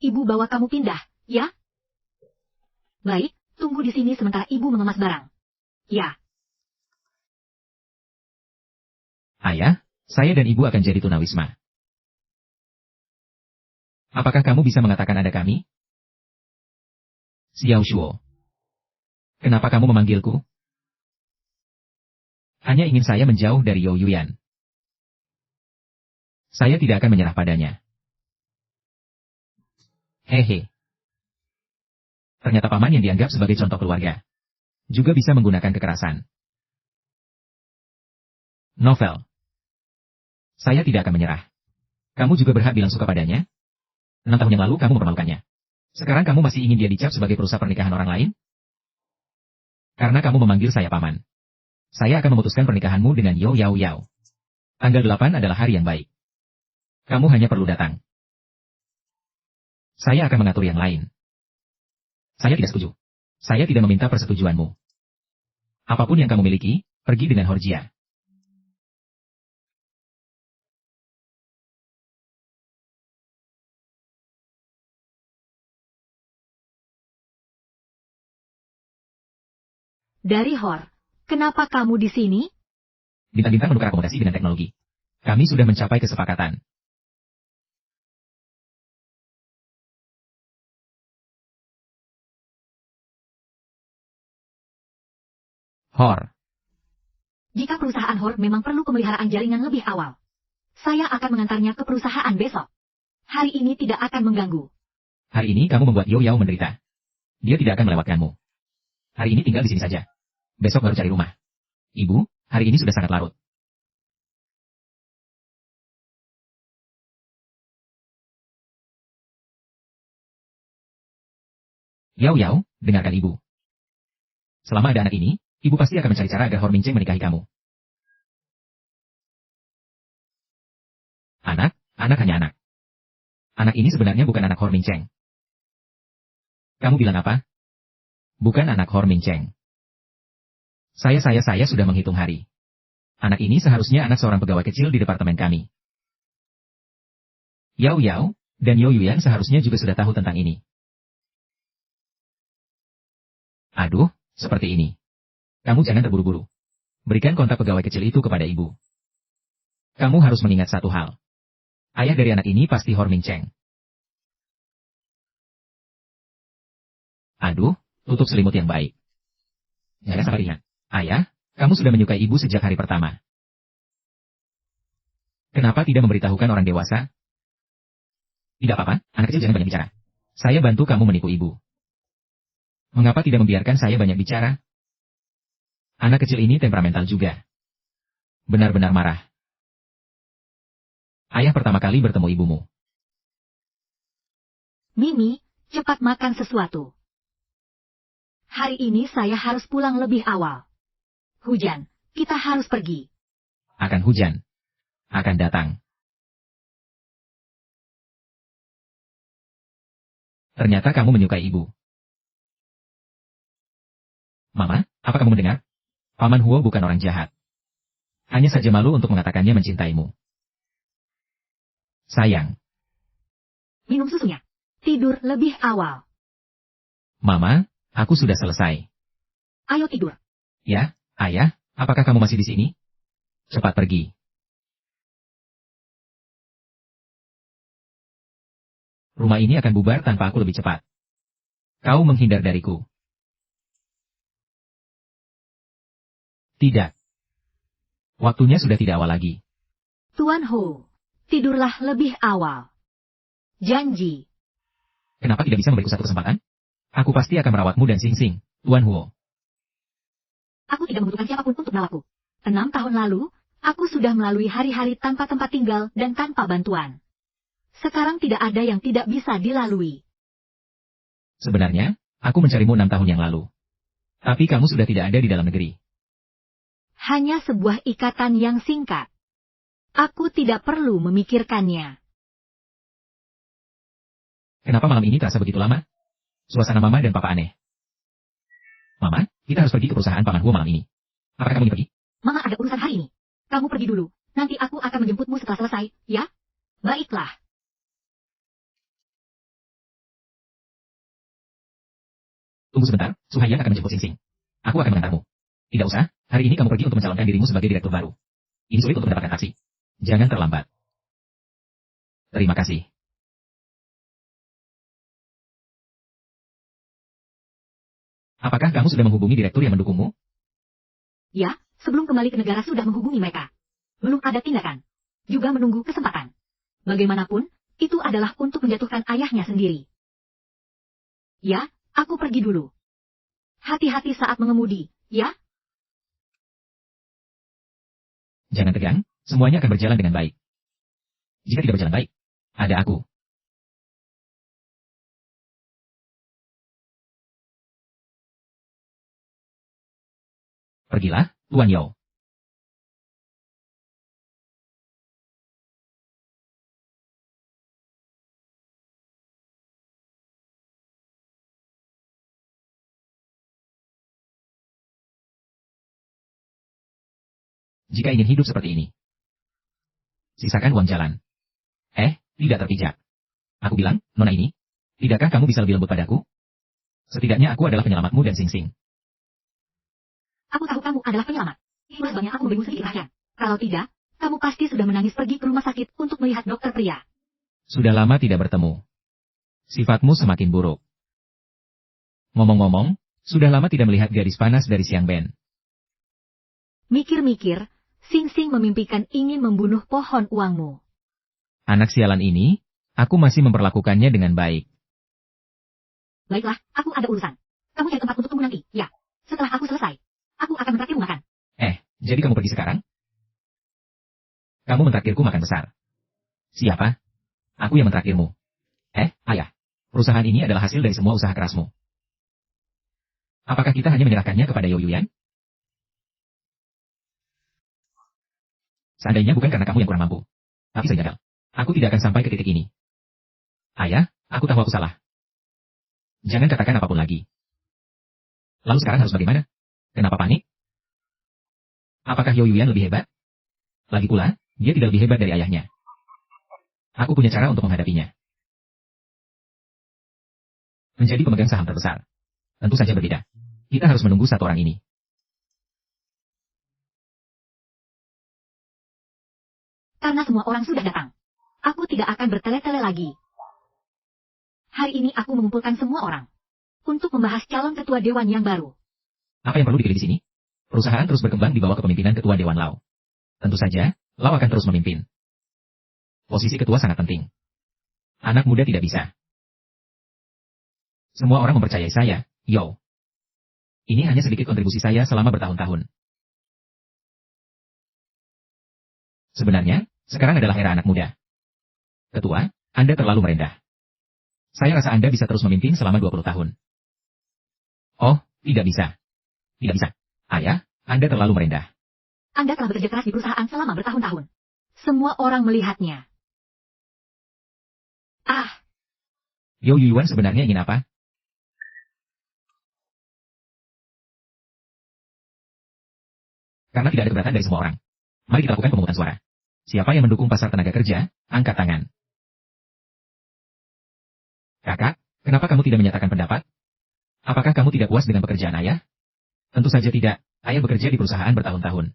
Ibu bawa kamu pindah, ya? Baik, tunggu di sini sementara ibu mengemas barang. Ya. Ayah, saya dan ibu akan jadi tunawisma. Apakah kamu bisa mengatakan ada kami? Xiao Shuo. Kenapa kamu memanggilku? Hanya ingin saya menjauh dari You Yuyan. Saya tidak akan menyerah padanya. Hehe. Ternyata paman yang dianggap sebagai contoh keluarga juga bisa menggunakan kekerasan. Novel. Saya tidak akan menyerah. Kamu juga berhak bilang suka padanya. 6 tahun yang lalu kamu mempermalukannya. Sekarang kamu masih ingin dia dicap sebagai perusak pernikahan orang lain? Karena kamu memanggil saya paman. Saya akan memutuskan pernikahanmu dengan Yo Yao Yao. Tanggal 8 adalah hari yang baik. Kamu hanya perlu datang. Saya akan mengatur yang lain. Saya tidak setuju. Saya tidak meminta persetujuanmu. Apapun yang kamu miliki, pergi dengan Horjia. Dari Hor, kenapa kamu di sini? Bintang-bintang menukar akomodasi dengan teknologi. Kami sudah mencapai kesepakatan. Hor. Jika perusahaan Hor memang perlu pemeliharaan jaringan lebih awal, saya akan mengantarnya ke perusahaan besok. Hari ini tidak akan mengganggu. Hari ini kamu membuat Yo Yao menderita. Dia tidak akan melewatkanmu. Hari ini tinggal di sini saja. Besok baru cari rumah. Ibu, hari ini sudah sangat larut. Yao Yao, dengarkan ibu. Selama ada anak ini, ibu pasti akan mencari cara agar Hor Mincheng menikahi kamu. Anak hanya anak. Anak ini sebenarnya bukan anak Hor Mincheng. Kamu bilang apa? Bukan anak Hor Mincheng. Saya sudah menghitung hari. Anak ini seharusnya anak seorang pegawai kecil di departemen kami. Yao Yao dan Yo Yuyan seharusnya juga sudah tahu tentang ini. Aduh, seperti ini. Kamu jangan terburu-buru. Berikan kontak pegawai kecil itu kepada ibu. Kamu harus mengingat satu hal. Ayah dari anak ini pasti Hor Mincheng. Aduh, tutup selimut yang baik. Jangan sampai ingat. Ayah, kamu sudah menyukai ibu sejak hari pertama. Kenapa tidak memberitahukan orang dewasa? Tidak apa-apa, anak kecil jangan banyak bicara. Saya bantu kamu menipu ibu. Mengapa tidak membiarkan saya banyak bicara? Anak kecil ini temperamental juga. Benar-benar marah. Ayah pertama kali bertemu ibumu. Mimi, cepat makan sesuatu. Hari ini saya harus pulang lebih awal. Hujan, kita harus pergi. Akan hujan. Akan datang. Ternyata kamu menyukai ibu. Mama, apa kamu mendengar? Paman Huo bukan orang jahat. Hanya saja malu untuk mengatakannya mencintaimu. Sayang. Minum susunya. Tidur lebih awal. Mama, aku sudah selesai. Ayo tidur. Ya, ayah, apakah kamu masih di sini? Cepat pergi. Rumah ini akan bubar tanpa aku lebih cepat. Kau menghindar dariku. Tidak. Waktunya sudah tidak awal lagi. Tuan Ho, tidurlah lebih awal. Janji. Kenapa tidak bisa memberiku satu kesempatan? Aku pasti akan merawatmu dan Sing Sing, Tuan Huo. Aku tidak membutuhkan siapapun untuk merawatku. 6 tahun lalu, aku sudah melalui hari-hari tanpa tempat tinggal dan tanpa bantuan. Sekarang tidak ada yang tidak bisa dilalui. Sebenarnya, aku mencarimu 6 tahun yang lalu. Tapi kamu sudah tidak ada di dalam negeri. Hanya sebuah ikatan yang singkat. Aku tidak perlu memikirkannya. Kenapa malam ini terasa begitu lama? Suasana Mama dan Papa aneh. Mama, kita harus pergi ke perusahaan Paman Huo malam ini. Apakah kamu ingin pergi? Mama ada urusan hari ini. Kamu pergi dulu. Nanti aku akan menjemputmu setelah selesai, ya? Baiklah. Tunggu sebentar, Suhaiyan akan menjemput Sing Sing. Aku akan mengantarmu. Tidak usah, hari ini kamu pergi untuk mencalonkan dirimu sebagai direktur baru. Ini sulit untuk mendapatkan taksi. Jangan terlambat. Terima kasih. Apakah kamu sudah menghubungi direktur yang mendukungmu? Ya, sebelum kembali ke negara sudah menghubungi mereka. Belum ada tindakan. Juga menunggu kesempatan. Bagaimanapun, itu adalah untuk menjatuhkan ayahnya sendiri. Ya, aku pergi dulu. Hati-hati saat mengemudi, ya? Jangan tegang, semuanya akan berjalan dengan baik. Jika tidak berjalan baik, ada aku. Pergilah, Tuan Yao. Jika ingin hidup seperti ini, sisakan uang jalan. Tidak terpijak. Aku bilang, Nona ini, tidakkah kamu bisa lebih lembut padaku? Setidaknya aku adalah penyelamatmu dan Sing Sing. Aku tahu kamu adalah penyelamat. Itulah sebabnya aku memberimu sedikit perhatian. Kalau tidak, kamu pasti sudah menangis pergi ke rumah sakit untuk melihat dokter pria. Sudah lama tidak bertemu. Sifatmu semakin buruk. Ngomong-ngomong, sudah lama tidak melihat gadis panas dari Siang Ben. Mikir-mikir, Sing Sing memimpikan ingin membunuh pohon uangmu. Anak sialan ini, aku masih memperlakukannya dengan baik. Baiklah, aku ada urusan. Kamu cari tempat untuk tunggu nanti, ya. Setelah aku selesai, aku akan mentraktirmu makan. Jadi kamu pergi sekarang? Kamu mentraktirku makan besar. Siapa? Aku yang mentraktirmu. Ayah. Perusahaan ini adalah hasil dari semua usaha kerasmu. Apakah kita hanya menyerahkannya kepada Yo Yuyan? Seandainya bukan karena kamu yang kurang mampu. Tapi saya gagal. Aku tidak akan sampai ke titik ini. Ayah, aku tahu aku salah. Jangan katakan apapun lagi. Lalu sekarang harus bagaimana? Kenapa panik? Apakah Yo Yuyan lebih hebat? Lagi pula, dia tidak lebih hebat dari ayahnya. Aku punya cara untuk menghadapinya. Menjadi pemegang saham terbesar. Tentu saja berbeda. Kita harus menunggu satu orang ini. Karena semua orang sudah datang. Aku tidak akan bertele-tele lagi. Hari ini aku mengumpulkan semua orang. Untuk membahas calon ketua dewan yang baru. Apa yang perlu dipilih di sini? Perusahaan terus berkembang di bawah kepemimpinan ketua dewan Lau. Tentu saja, Lau akan terus memimpin. Posisi ketua sangat penting. Anak muda tidak bisa. Semua orang mempercayai saya, Yo. Ini hanya sedikit kontribusi saya selama bertahun-tahun. Sebenarnya, sekarang adalah era anak muda. Ketua, Anda terlalu merendah. Saya rasa Anda bisa terus memimpin selama 20 tahun. Oh, tidak bisa. Tidak bisa. Ayah, Anda terlalu merendah. Anda telah bekerja keras di perusahaan selama bertahun-tahun. Semua orang melihatnya. Yo Yuan sebenarnya ingin apa? Karena tidak ada keberatan dari semua orang. Mari kita lakukan pemungutan suara. Siapa yang mendukung pasar tenaga kerja, angkat tangan. Kakak, kenapa kamu tidak menyatakan pendapat? Apakah kamu tidak puas dengan pekerjaan ayah? Tentu saja tidak, ayah bekerja di perusahaan bertahun-tahun.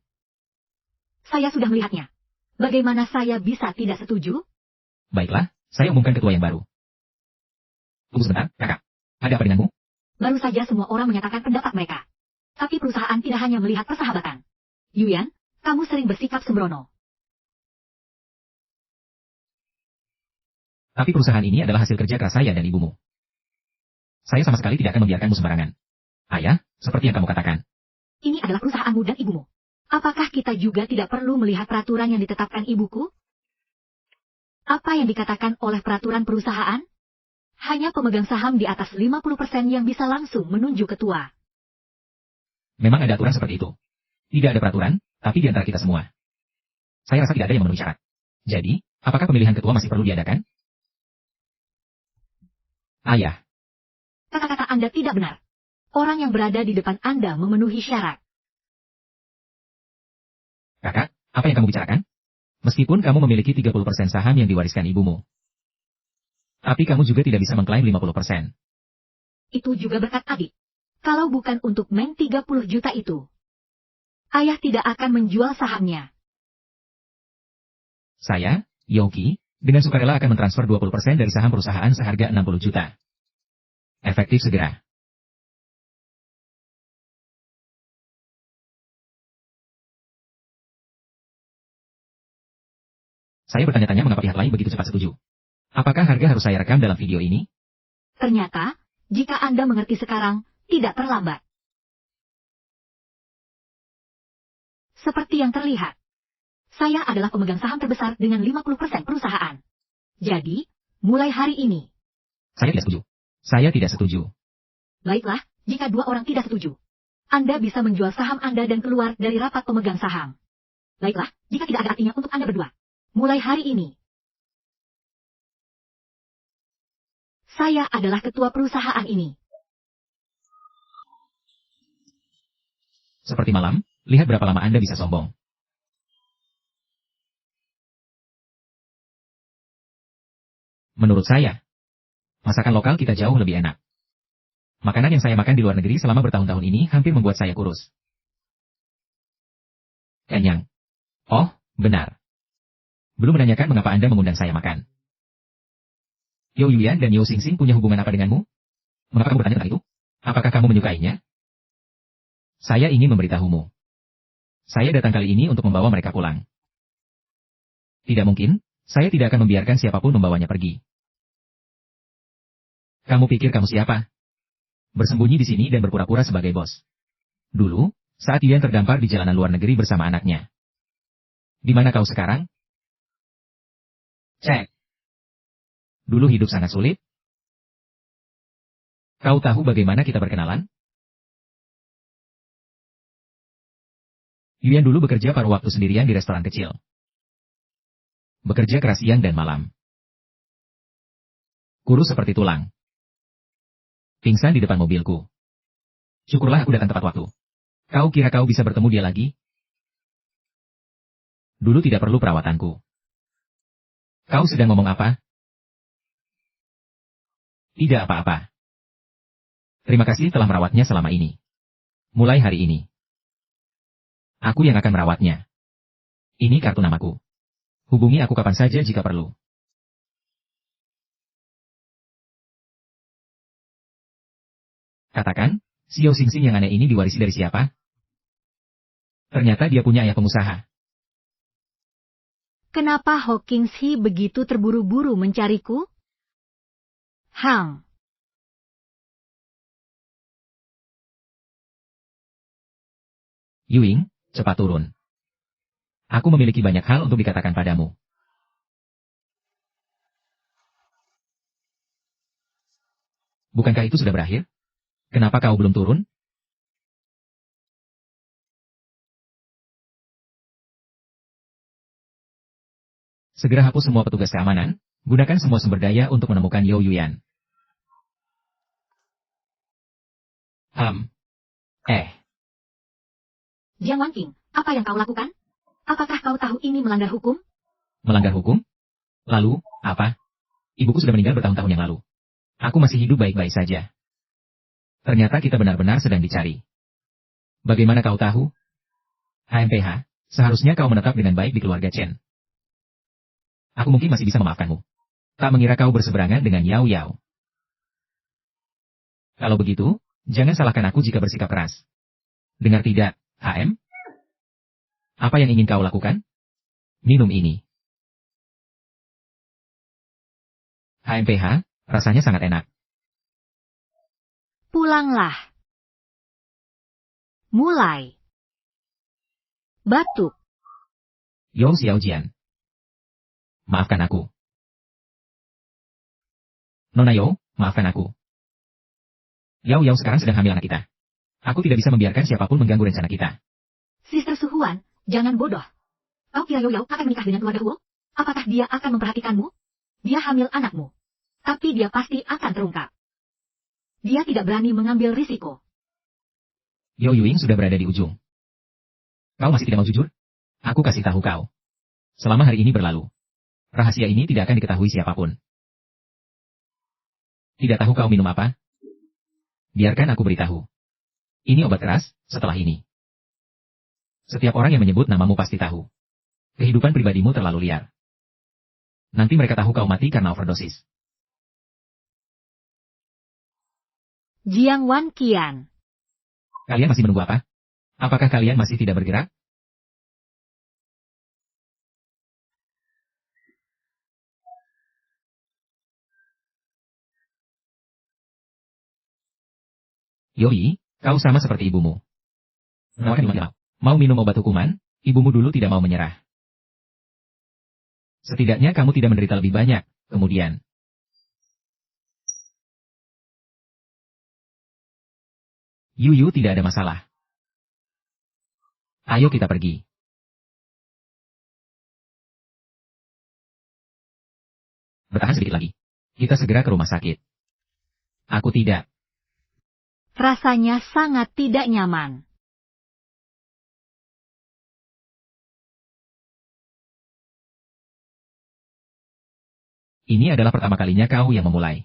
Saya sudah melihatnya. Bagaimana saya bisa tidak setuju? Baiklah, saya umumkan ketua yang baru. Tunggu sebentar, kakak. Ada apa denganmu? Baru saja semua orang menyatakan pendapat mereka. Tapi perusahaan tidak hanya melihat persahabatan. Yuyan, kamu sering bersikap sembrono. Tapi perusahaan ini adalah hasil kerja keras saya dan ibumu. Saya sama sekali tidak akan membiarkanmu sembarangan. Ayah, seperti yang kamu katakan. Ini adalah perusahaanmu dan ibumu. Apakah kita juga tidak perlu melihat peraturan yang ditetapkan ibuku? Apa yang dikatakan oleh peraturan perusahaan? Hanya pemegang saham di atas 50% yang bisa langsung menunjuk ketua. Memang ada aturan seperti itu. Tidak ada peraturan, tapi di antara kita semua. Saya rasa tidak ada yang memenuhi syarat. Jadi, apakah pemilihan ketua masih perlu diadakan? Ayah. Kata-kata Anda tidak benar. Orang yang berada di depan Anda memenuhi syarat. Kakak, apa yang kamu bicarakan? Meskipun kamu memiliki 30% saham yang diwariskan ibumu. Tapi kamu juga tidak bisa mengklaim 50%. Itu juga berkat adik. Kalau bukan untuk Meng 30 juta itu, ayah tidak akan menjual sahamnya. Saya, Yogi, dengan sukarela akan mentransfer 20% dari saham perusahaan seharga 60 juta. Efektif segera. Saya bertanya-tanya mengapa pihak lain begitu cepat setuju. Apakah harga harus saya rekam dalam video ini? Ternyata, jika Anda mengerti sekarang, tidak terlambat. Seperti yang terlihat, saya adalah pemegang saham terbesar dengan 50% perusahaan. Jadi, mulai hari ini. Saya tidak setuju. Saya tidak setuju. Baiklah, jika dua orang tidak setuju, Anda bisa menjual saham Anda dan keluar dari rapat pemegang saham. Baiklah, jika tidak ada artinya untuk Anda berdua. Mulai hari ini. Saya adalah ketua perusahaan ini. Seperti malam, lihat berapa lama Anda bisa sombong. Menurut saya, masakan lokal kita jauh lebih enak. Makanan yang saya makan di luar negeri selama bertahun-tahun ini hampir membuat saya kurus. Kenyang. Oh, benar. Belum menanyakan mengapa Anda mengundang saya makan. Yo Yuyan dan Yo Xingxing punya hubungan apa denganmu? Mengapa kamu bertanya tentang itu? Apakah kamu menyukainya? Saya ingin memberitahumu. Saya datang kali ini untuk membawa mereka pulang. Tidak mungkin, saya tidak akan membiarkan siapapun membawanya pergi. Kamu pikir kamu siapa? Bersembunyi di sini dan berpura-pura sebagai bos. Dulu, saat Yuyan terdampar di jalanan luar negeri bersama anaknya. Di mana kau sekarang? Cek. Dulu hidup sangat sulit. Kau tahu bagaimana kita berkenalan? Yuyan dulu bekerja paruh waktu sendirian di restoran kecil. Bekerja keras siang dan malam. Kurus seperti tulang. Pingsan di depan mobilku. Syukurlah aku datang tepat waktu. Kau kira kau bisa bertemu dia lagi? Dulu tidak perlu perawatanku. Kau sedang ngomong apa? Tidak apa-apa. Terima kasih telah merawatnya selama ini. Mulai hari ini, aku yang akan merawatnya. Ini kartu namaku. Hubungi aku kapan saja jika perlu. Katakan, si Yo Xingxing yang aneh ini diwarisi dari siapa? Ternyata dia punya ayah pengusaha. Kenapa Hawkins He begitu terburu-buru mencariku? Hang. Yuing, cepat turun. Aku memiliki banyak hal untuk dikatakan padamu. Bukankah itu sudah berakhir? Kenapa kau belum turun? Segera hapus semua petugas keamanan, gunakan semua sumber daya untuk menemukan Yo Yuyan. Jiang Wanqing, apa yang kau lakukan? Apakah kau tahu ini melanggar hukum? Melanggar hukum? Lalu, apa? Ibuku sudah meninggal bertahun-tahun yang lalu. Aku masih hidup baik-baik saja. Ternyata kita benar-benar sedang dicari. Bagaimana kau tahu? HMPH, seharusnya kau menetap dengan baik di keluarga Chen. Aku mungkin masih bisa memaafkanmu. Tak mengira kau berseberangan dengan Yao Yao. Kalau begitu, jangan salahkan aku jika bersikap keras. Dengar tidak, HM? Apa yang ingin kau lakukan? Minum ini. HMPH, rasanya sangat enak. Pulanglah. Mulai. Batuk. Yo Xiaojian. Maafkan aku. Nona Yo, maafkan aku. Yao Yao sekarang sedang hamil anak kita. Aku tidak bisa membiarkan siapapun mengganggu rencana kita. Sister Suhuan, jangan bodoh. Kau kira Yo Yao akan menikah dengan keluarga Huo? Apakah dia akan memperhatikanmu? Dia hamil anakmu. Tapi dia pasti akan terungkap. Dia tidak berani mengambil risiko. Yo Yuing sudah berada di ujung. Kau masih tidak mau jujur? Aku kasih tahu kau. Selama hari ini berlalu, rahasia ini tidak akan diketahui siapapun. Tidak tahu kau minum apa? Biarkan aku beritahu. Ini obat keras, setelah ini. Setiap orang yang menyebut namamu pasti tahu. Kehidupan pribadimu terlalu liar. Nanti mereka tahu kau mati karena overdosis. Jiang Wan Qian. Kalian masih menunggu apa? Apakah kalian masih tidak bergerak? Yoi, kau sama seperti ibumu. Menawarkan mau minum obat hukuman, ibumu dulu tidak mau menyerah. Setidaknya kamu tidak menderita lebih banyak, kemudian. Yuyu tidak ada masalah. Ayo kita pergi. Bertahan sedikit lagi. Kita segera ke rumah sakit. Aku tidak. Rasanya sangat tidak nyaman. Ini adalah pertama kalinya kau yang memulai.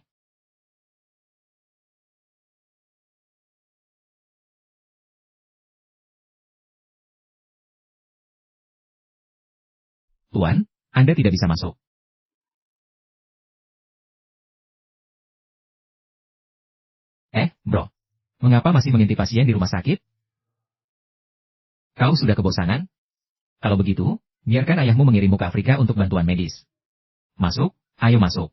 Tuan, Anda tidak bisa masuk. Bro. Mengapa masih mengintip pasien di rumah sakit? Kau sudah kebosanan? Kalau begitu, biarkan ayahmu mengirimmu ke Afrika untuk bantuan medis. Masuk, ayo masuk.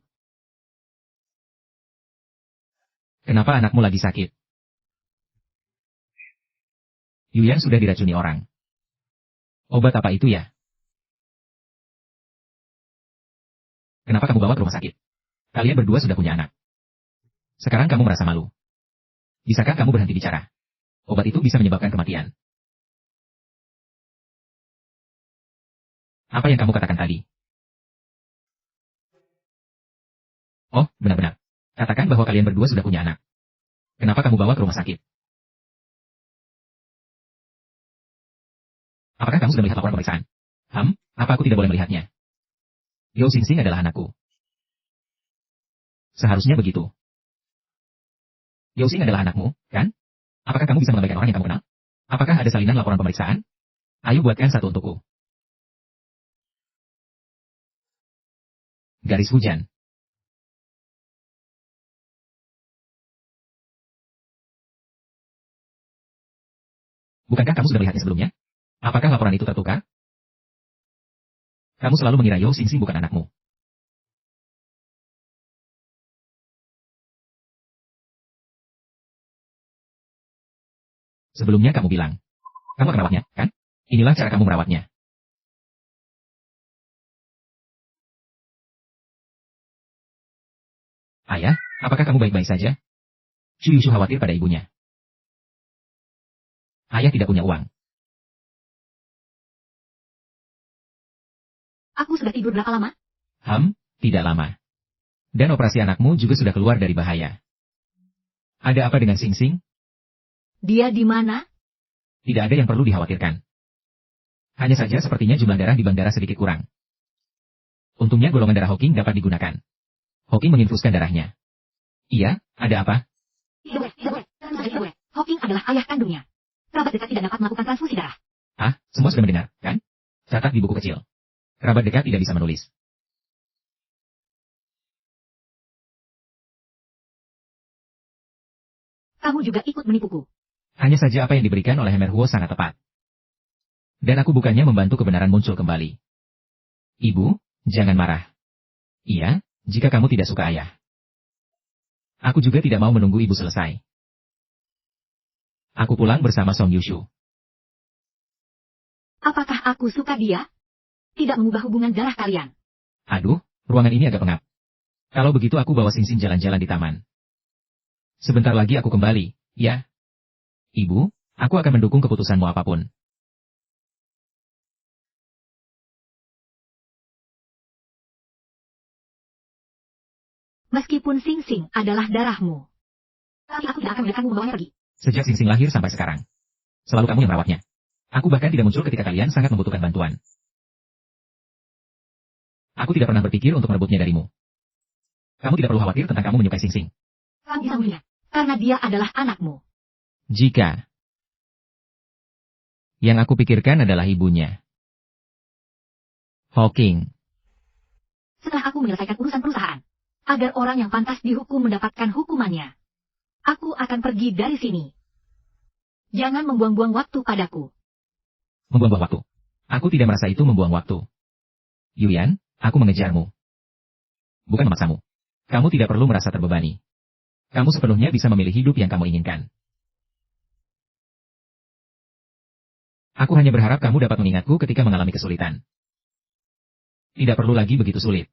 Kenapa anakmu lagi sakit? Yuyan sudah diracuni orang. Obat apa itu ya? Kenapa kamu bawa ke rumah sakit? Kalian berdua sudah punya anak. Sekarang kamu merasa malu. Bisakah kamu berhenti bicara? Obat itu bisa menyebabkan kematian. Apa yang kamu katakan tadi? Oh, benar-benar. Katakan bahwa kalian berdua sudah punya anak. Kenapa kamu bawa ke rumah sakit? Apakah kamu sudah melihat laporan pemeriksaan? Apa aku tidak boleh melihatnya? Yao Xingxing adalah anakku. Seharusnya begitu. Yao Xing adalah anakmu, kan? Apakah kamu bisa mengabaikan orang yang kamu kenal? Apakah ada salinan laporan pemeriksaan? Ayo buatkan satu untukku. Garis hujan. Bukankah kamu sudah melihatnya sebelumnya? Apakah laporan itu tertukar? Kamu selalu mengira Yao Xingxing bukan anakmu. Sebelumnya kamu bilang, kamu akan merawatnya, kan? Inilah cara kamu merawatnya. Ayah, apakah kamu baik-baik saja? Chu Yushu khawatir pada ibunya. Ayah tidak punya uang. Aku sudah tidur berapa lama? Tidak lama. Dan operasi anakmu juga sudah keluar dari bahaya. Ada apa dengan Xingxing? Dia di mana? Tidak ada yang perlu dikhawatirkan. Hanya saja sepertinya jumlah darah di bank darah sedikit kurang. Untungnya golongan darah Hawking dapat digunakan. Hawking menginfuskan darahnya. Iya, ada apa? Hawking adalah ayah kandungnya. Kerabat dekat tidak dapat melakukan transfusi darah. Semua sudah mendengar, kan? Catat di buku kecil. Kerabat dekat tidak bisa menulis. Kamu juga ikut menipuku. Hanya saja apa yang diberikan oleh Hemer Huo sangat tepat. Dan aku bukannya membantu kebenaran muncul kembali. Ibu, jangan marah. Iya, jika kamu tidak suka ayah. Aku juga tidak mau menunggu ibu selesai. Aku pulang bersama Song Yushu. Apakah aku suka dia? Tidak mengubah hubungan darah kalian. Aduh, ruangan ini agak pengap. Kalau begitu aku bawa Xingxing jalan-jalan di taman. Sebentar lagi aku kembali, ya. Ibu, aku akan mendukung keputusanmu apapun. Meskipun Xingxing adalah darahmu. Tapi aku tidak akan membiarkanmu membawanya pergi. Sejak Xingxing lahir sampai sekarang. Selalu kamu yang merawatnya. Aku bahkan tidak muncul ketika kalian sangat membutuhkan bantuan. Aku tidak pernah berpikir untuk merebutnya darimu. Kamu tidak perlu khawatir tentang kamu menyukai Xingxing. Kamu bisa melihat, karena dia adalah anakmu. Jika Yang aku pikirkan adalah ibunya. Hawking. Setelah aku menyelesaikan urusan perusahaan, agar orang yang pantas dihukum mendapatkan hukumannya, aku akan pergi dari sini. Jangan membuang-buang waktu padaku. Membuang-buang waktu. Aku tidak merasa itu membuang waktu. Yuyan, aku mengejarmu. Bukan memaksamu. Kamu tidak perlu merasa terbebani. Kamu sepenuhnya bisa memilih hidup yang kamu inginkan. Aku hanya berharap kamu dapat mengingatku ketika mengalami kesulitan. Tidak perlu lagi begitu sulit.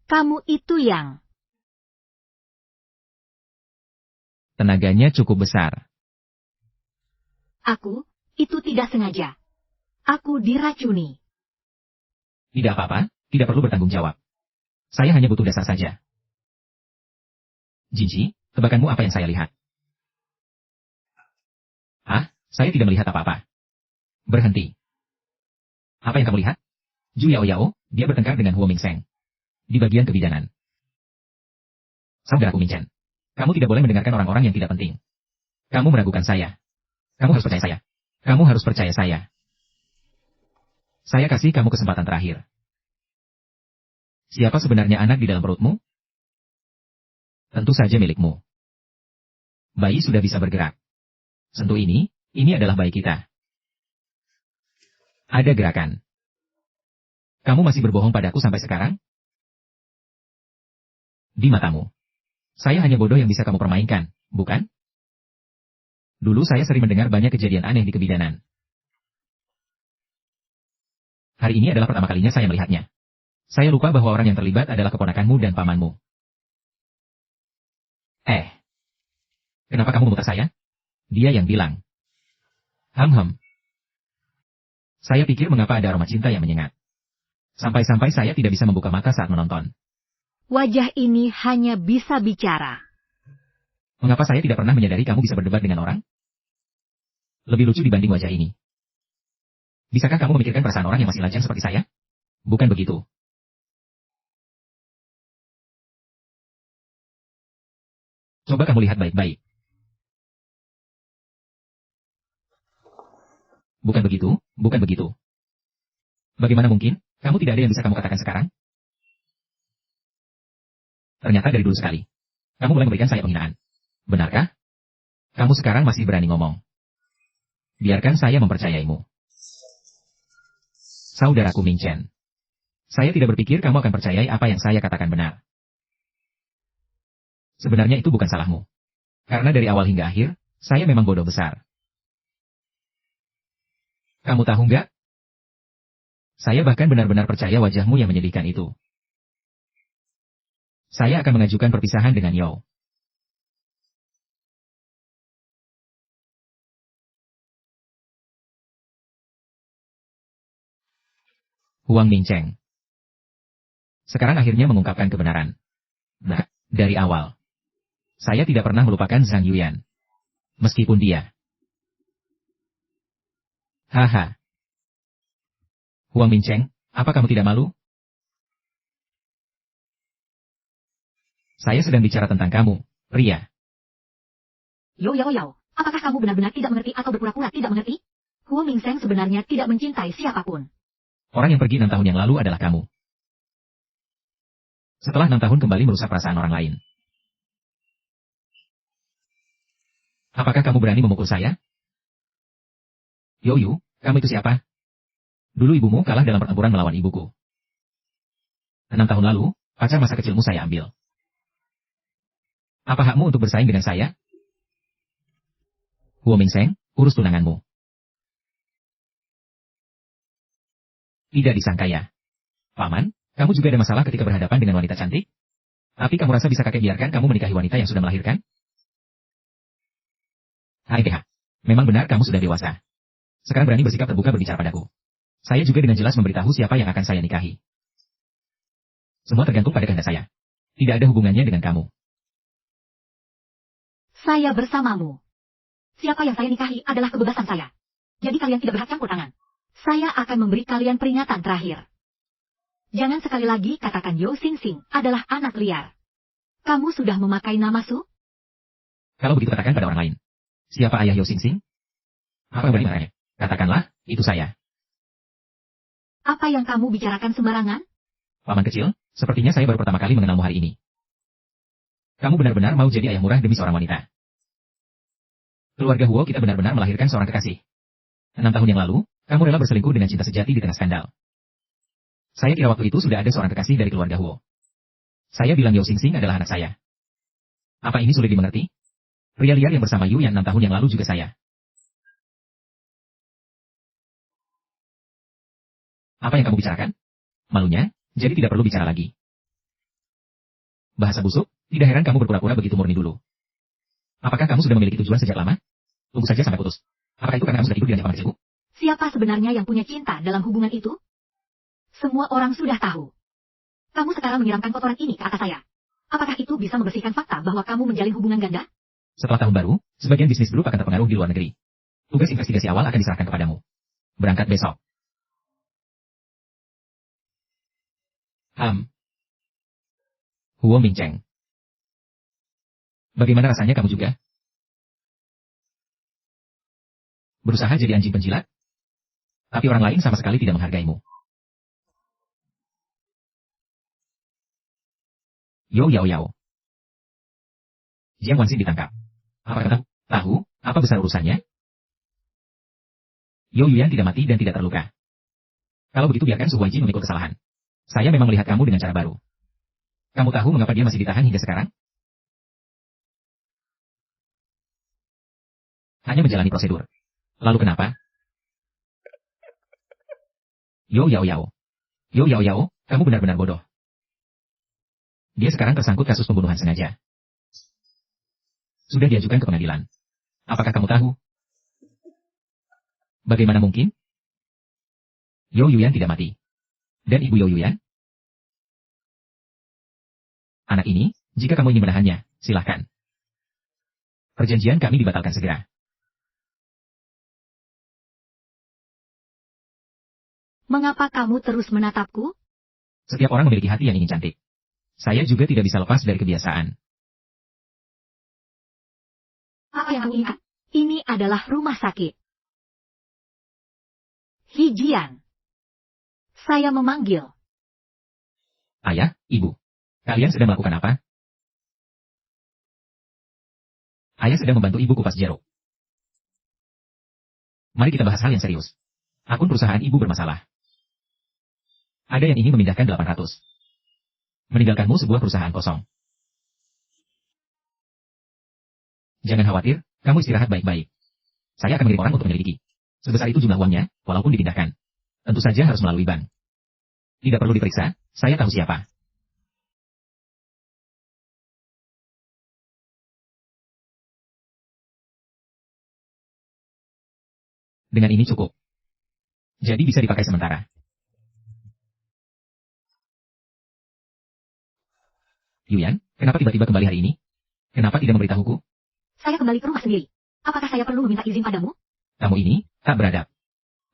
Kamu itu yang... Tenaganya cukup besar. Aku, itu tidak sengaja. Aku diracuni. Tidak apa-apa, tidak perlu bertanggung jawab. Saya hanya butuh dasar saja. Jinji, tebakanmu apa yang saya lihat? Ah, saya tidak melihat apa-apa. Berhenti. Apa yang kamu lihat? Ju Yao Yao, dia bertengkar dengan Huo Mingseng. Di bagian kebidanan. Saudaraku Minchen, kamu tidak boleh mendengarkan orang-orang yang tidak penting. Kamu meragukan saya. Kamu harus percaya saya. Kamu harus percaya saya. Saya kasih kamu kesempatan terakhir. Siapa sebenarnya anak di dalam perutmu? Tentu saja milikmu. Bayi sudah bisa bergerak. Sentuh ini adalah bayi kita. Ada gerakan. Kamu masih berbohong padaku sampai sekarang? Di matamu. Saya hanya bodoh yang bisa kamu permainkan, bukan? Dulu saya sering mendengar banyak kejadian aneh di kebidanan. Hari ini adalah pertama kalinya saya melihatnya. Saya lupa bahwa orang yang terlibat adalah keponakanmu dan pamanmu. Kenapa kamu memutar saya? Dia yang bilang. Saya pikir mengapa ada aroma cinta yang menyengat. Sampai-sampai saya tidak bisa membuka mata saat menonton. Wajah ini hanya bisa bicara. Mengapa saya tidak pernah menyadari kamu bisa berdebat dengan orang? Lebih lucu dibanding wajah ini. Bisakah kamu memikirkan perasaan orang yang masih lajang seperti saya? Bukan begitu. Coba kamu lihat baik-baik. Bukan begitu, bukan begitu. Bagaimana mungkin, kamu tidak ada yang bisa kamu katakan sekarang? Ternyata dari dulu sekali. Kamu mulai memberikan saya penghinaan. Benarkah? Kamu sekarang masih berani ngomong. Biarkan saya mempercayaimu. Saudaraku Minchen. Saya tidak berpikir kamu akan percayai apa yang saya katakan benar. Sebenarnya itu bukan salahmu. Karena dari awal hingga akhir, saya memang bodoh besar. Kamu tahu nggak? Saya bahkan benar-benar percaya wajahmu yang menyedihkan itu. Saya akan mengajukan perpisahan dengan Yao. Huang Mingcheng. Sekarang akhirnya mengungkapkan kebenaran. Nah, dari awal. Saya tidak pernah melupakan Zhang Yuyan. Meskipun dia. Haha. Huang Mingcheng, apa kamu tidak malu? Saya sedang bicara tentang kamu, pria. Yo, apakah kamu benar-benar tidak mengerti atau berpura-pura tidak mengerti? Huo Mingseng sebenarnya tidak mencintai siapapun. Orang yang pergi 6 tahun yang lalu adalah kamu. Setelah 6 tahun kembali merusak perasaan orang lain. Apakah kamu berani memukul saya? Yoyu, kamu itu siapa? Dulu ibumu kalah dalam pertempuran melawan ibuku. 6 tahun lalu, pacar masa kecilmu saya ambil. Apa hakmu untuk bersaing dengan saya? Huo Mingseng, urus tunanganmu. Tidak disangka ya. Paman, kamu juga ada masalah ketika berhadapan dengan wanita cantik? Tapi kamu rasa bisa kakek biarkan kamu menikahi wanita yang sudah melahirkan? Hai TH, memang benar kamu sudah dewasa. Sekarang berani bersikap terbuka berbicara padaku. Saya juga dengan jelas memberitahu siapa yang akan saya nikahi. Semua tergantung pada kehendak saya. Tidak ada hubungannya dengan kamu. Saya bersamamu. Siapa yang saya nikahi adalah kebebasan saya. Jadi kalian tidak berhak campur tangan. Saya akan memberi kalian peringatan terakhir. Jangan sekali lagi katakan Yo Sing Sing adalah anak liar. Kamu sudah memakai nama Su? Kalau begitu katakan pada orang lain. Siapa ayah Yo Sing Sing? Apa yang berani marahnya? Katakanlah, itu saya. Apa yang kamu bicarakan sembarangan? Paman kecil, sepertinya saya baru pertama kali mengenalmu hari ini. Kamu benar-benar mau jadi ayah murah demi seorang wanita. Keluarga Huo kita benar-benar melahirkan seorang kekasih. 6 tahun yang lalu, kamu rela berselingkuh dengan cinta sejati di tengah skandal. Saya kira waktu itu sudah ada seorang kekasih dari keluarga Huo. Saya bilang Yo Sing Sing adalah anak saya. Apa ini sulit dimengerti? Pria liar yang bersama Yu yang 6 tahun yang lalu juga saya. Apa yang kamu bicarakan? Malunya, jadi tidak perlu bicara lagi. Bahasa busuk, tidak heran kamu berpura-pura begitu murni dulu. Apakah kamu sudah memiliki tujuan sejak lama? Tunggu saja sampai putus. Apakah itu karena kamu sudah tidur dengan paman kecilku? Siapa sebenarnya yang punya cinta dalam hubungan itu? Semua orang sudah tahu. Kamu sekarang menyiramkan kotoran ini ke atas saya. Apakah itu bisa membersihkan fakta bahwa kamu menjalin hubungan ganda? Setelah tahun baru, sebagian bisnis grup akan terpengaruh di luar negeri. Tugas investigasi awal akan diserahkan kepadamu. Berangkat besok. Huo Mingcheng. Bagaimana rasanya kamu juga? Berusaha jadi anjing penjilat? Tapi orang lain sama sekali tidak menghargaimu. Yo Yao Yao. Jiang Wanxin ditangkap. Apa kata? Tahu, apa besar urusannya? Yo Yuyan tidak mati dan tidak terluka. Kalau begitu biarkan Su Huaiji memikul kesalahan. Saya memang melihat kamu dengan cara baru. Kamu tahu mengapa dia masih ditahan hingga sekarang? Hanya menjalani prosedur. Lalu kenapa? Yo Yao Yao. Yo Yao Yao, kamu benar-benar bodoh. Dia sekarang tersangkut kasus pembunuhan sengaja. Sudah diajukan ke pengadilan. Apakah kamu tahu? Bagaimana mungkin? Yo Yuyan tidak mati. Dan ibu Yo Yuyan? Anak ini, jika kamu ingin menahannya, silahkan. Perjanjian kami dibatalkan segera. Mengapa kamu terus menatapku? Setiap orang memiliki hati yang ingin cantik. Saya juga tidak bisa lepas dari kebiasaan. Apa yang kamu ingat? Ini adalah rumah sakit. Hijian. Saya memanggil. Ayah, ibu. Kalian sedang melakukan apa? Ayah sedang membantu ibu kupas jeruk. Mari kita bahas hal yang serius. Akun perusahaan ibu bermasalah. Ada yang ingin memindahkan 800. Meninggalkanmu sebuah perusahaan kosong. Jangan khawatir, kamu istirahat baik-baik. Saya akan mengirim orang untuk menyelidiki. Sebesar itu jumlah uangnya, walaupun dipindahkan. Tentu saja harus melalui bank. Tidak perlu diperiksa, saya tahu siapa. Dengan ini cukup. Jadi bisa dipakai sementara. Yuyan, kenapa tiba-tiba kembali hari ini? Kenapa tidak memberitahuku? Saya kembali ke rumah sendiri. Apakah saya perlu meminta izin padamu? Kamu ini, tak beradab.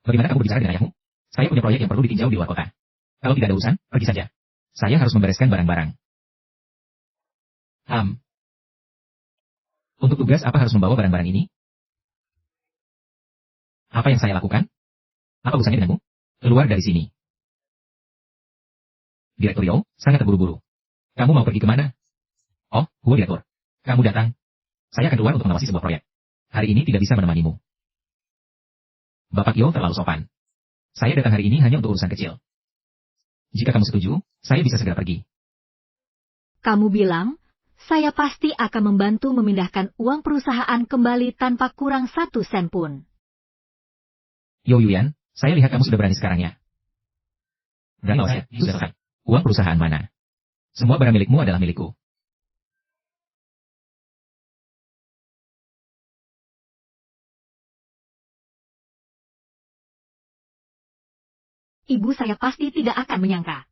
Bagaimana kamu berbicara dengan ayahmu? Saya punya proyek yang perlu ditinjau di luar kota. Kalau tidak ada urusan, pergi saja. Saya harus membereskan barang-barang. Untuk tugas apa harus membawa barang-barang ini? Apa yang saya lakukan? Apa urusannya denganmu? Keluar dari sini. Direktur Yo, sangat terburu-buru. Kamu mau pergi kemana? Oh, Huo Direktur. Kamu datang. Saya akan keluar untuk mengawasi sebuah proyek. Hari ini tidak bisa menemanimu. Bapak Yo terlalu sopan. Saya datang hari ini hanya untuk urusan kecil. Jika kamu setuju, saya bisa segera pergi. Kamu bilang, saya pasti akan membantu memindahkan uang perusahaan kembali tanpa kurang 1 sen pun. Yo Yuyan, saya lihat kamu sudah berani sekarang ya. Berani sudah selesai. Uang perusahaan mana? Semua barang milikmu adalah milikku. Ibu saya pasti tidak akan menyangka.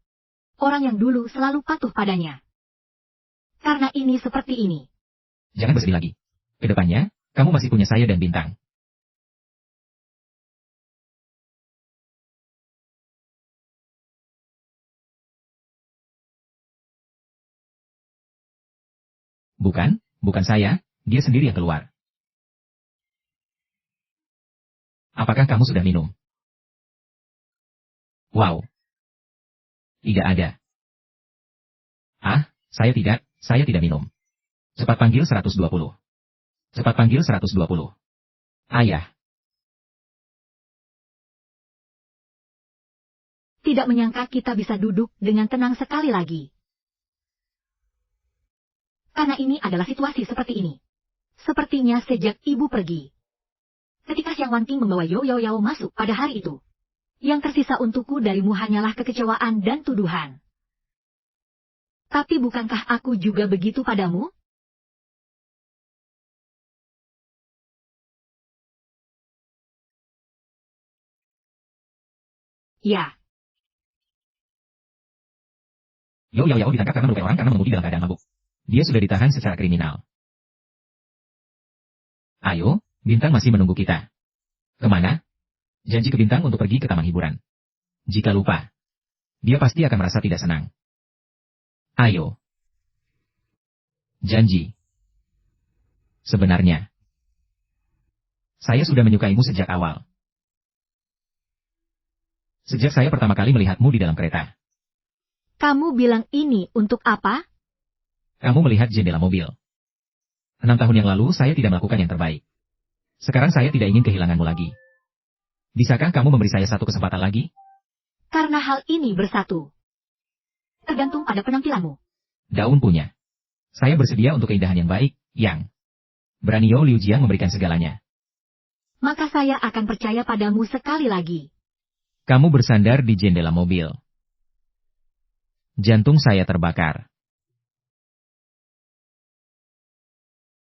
Orang yang dulu selalu patuh padanya. Karena ini seperti ini. Jangan bersedih lagi. Kedepannya, kamu masih punya saya dan Bintang. Bukan saya, dia sendiri yang keluar. Apakah kamu sudah minum? Wow. Tidak ada. Ah, saya tidak minum. Cepat panggil 120. Cepat panggil 120. Ayah. Tidak menyangka kita bisa duduk dengan tenang sekali lagi. Karena ini adalah situasi seperti ini. Sepertinya sejak ibu pergi. Ketika Xiang Wanting membawa Yo Yao Yao masuk pada hari itu. Yang tersisa untukku darimu hanyalah kekecewaan dan tuduhan. Tapi bukankah aku juga begitu padamu? Ya. Yo Yao Yao ditangkap karena melukai orang karena mengemudi dalam keadaan mabuk. Dia sudah ditahan secara kriminal. Ayo, Bintang masih menunggu kita. Kemana? Janji ke Bintang untuk pergi ke taman hiburan. Jika lupa, dia pasti akan merasa tidak senang. Ayo. Janji. Sebenarnya, saya sudah menyukaimu sejak awal. Sejak saya pertama kali melihatmu di dalam kereta. Kamu bilang ini untuk apa? Kamu melihat jendela mobil. 6 tahun yang lalu saya tidak melakukan yang terbaik. Sekarang saya tidak ingin kehilanganmu lagi. Bisakah kamu memberi saya satu kesempatan lagi? Karena hal ini bersatu. Tergantung pada penampilanmu. Daun punya. Saya bersedia untuk keindahan yang baik, Yang. Berani Yo Liu Jiang memberikan segalanya. Maka saya akan percaya padamu sekali lagi. Kamu bersandar di jendela mobil. Jantung saya terbakar.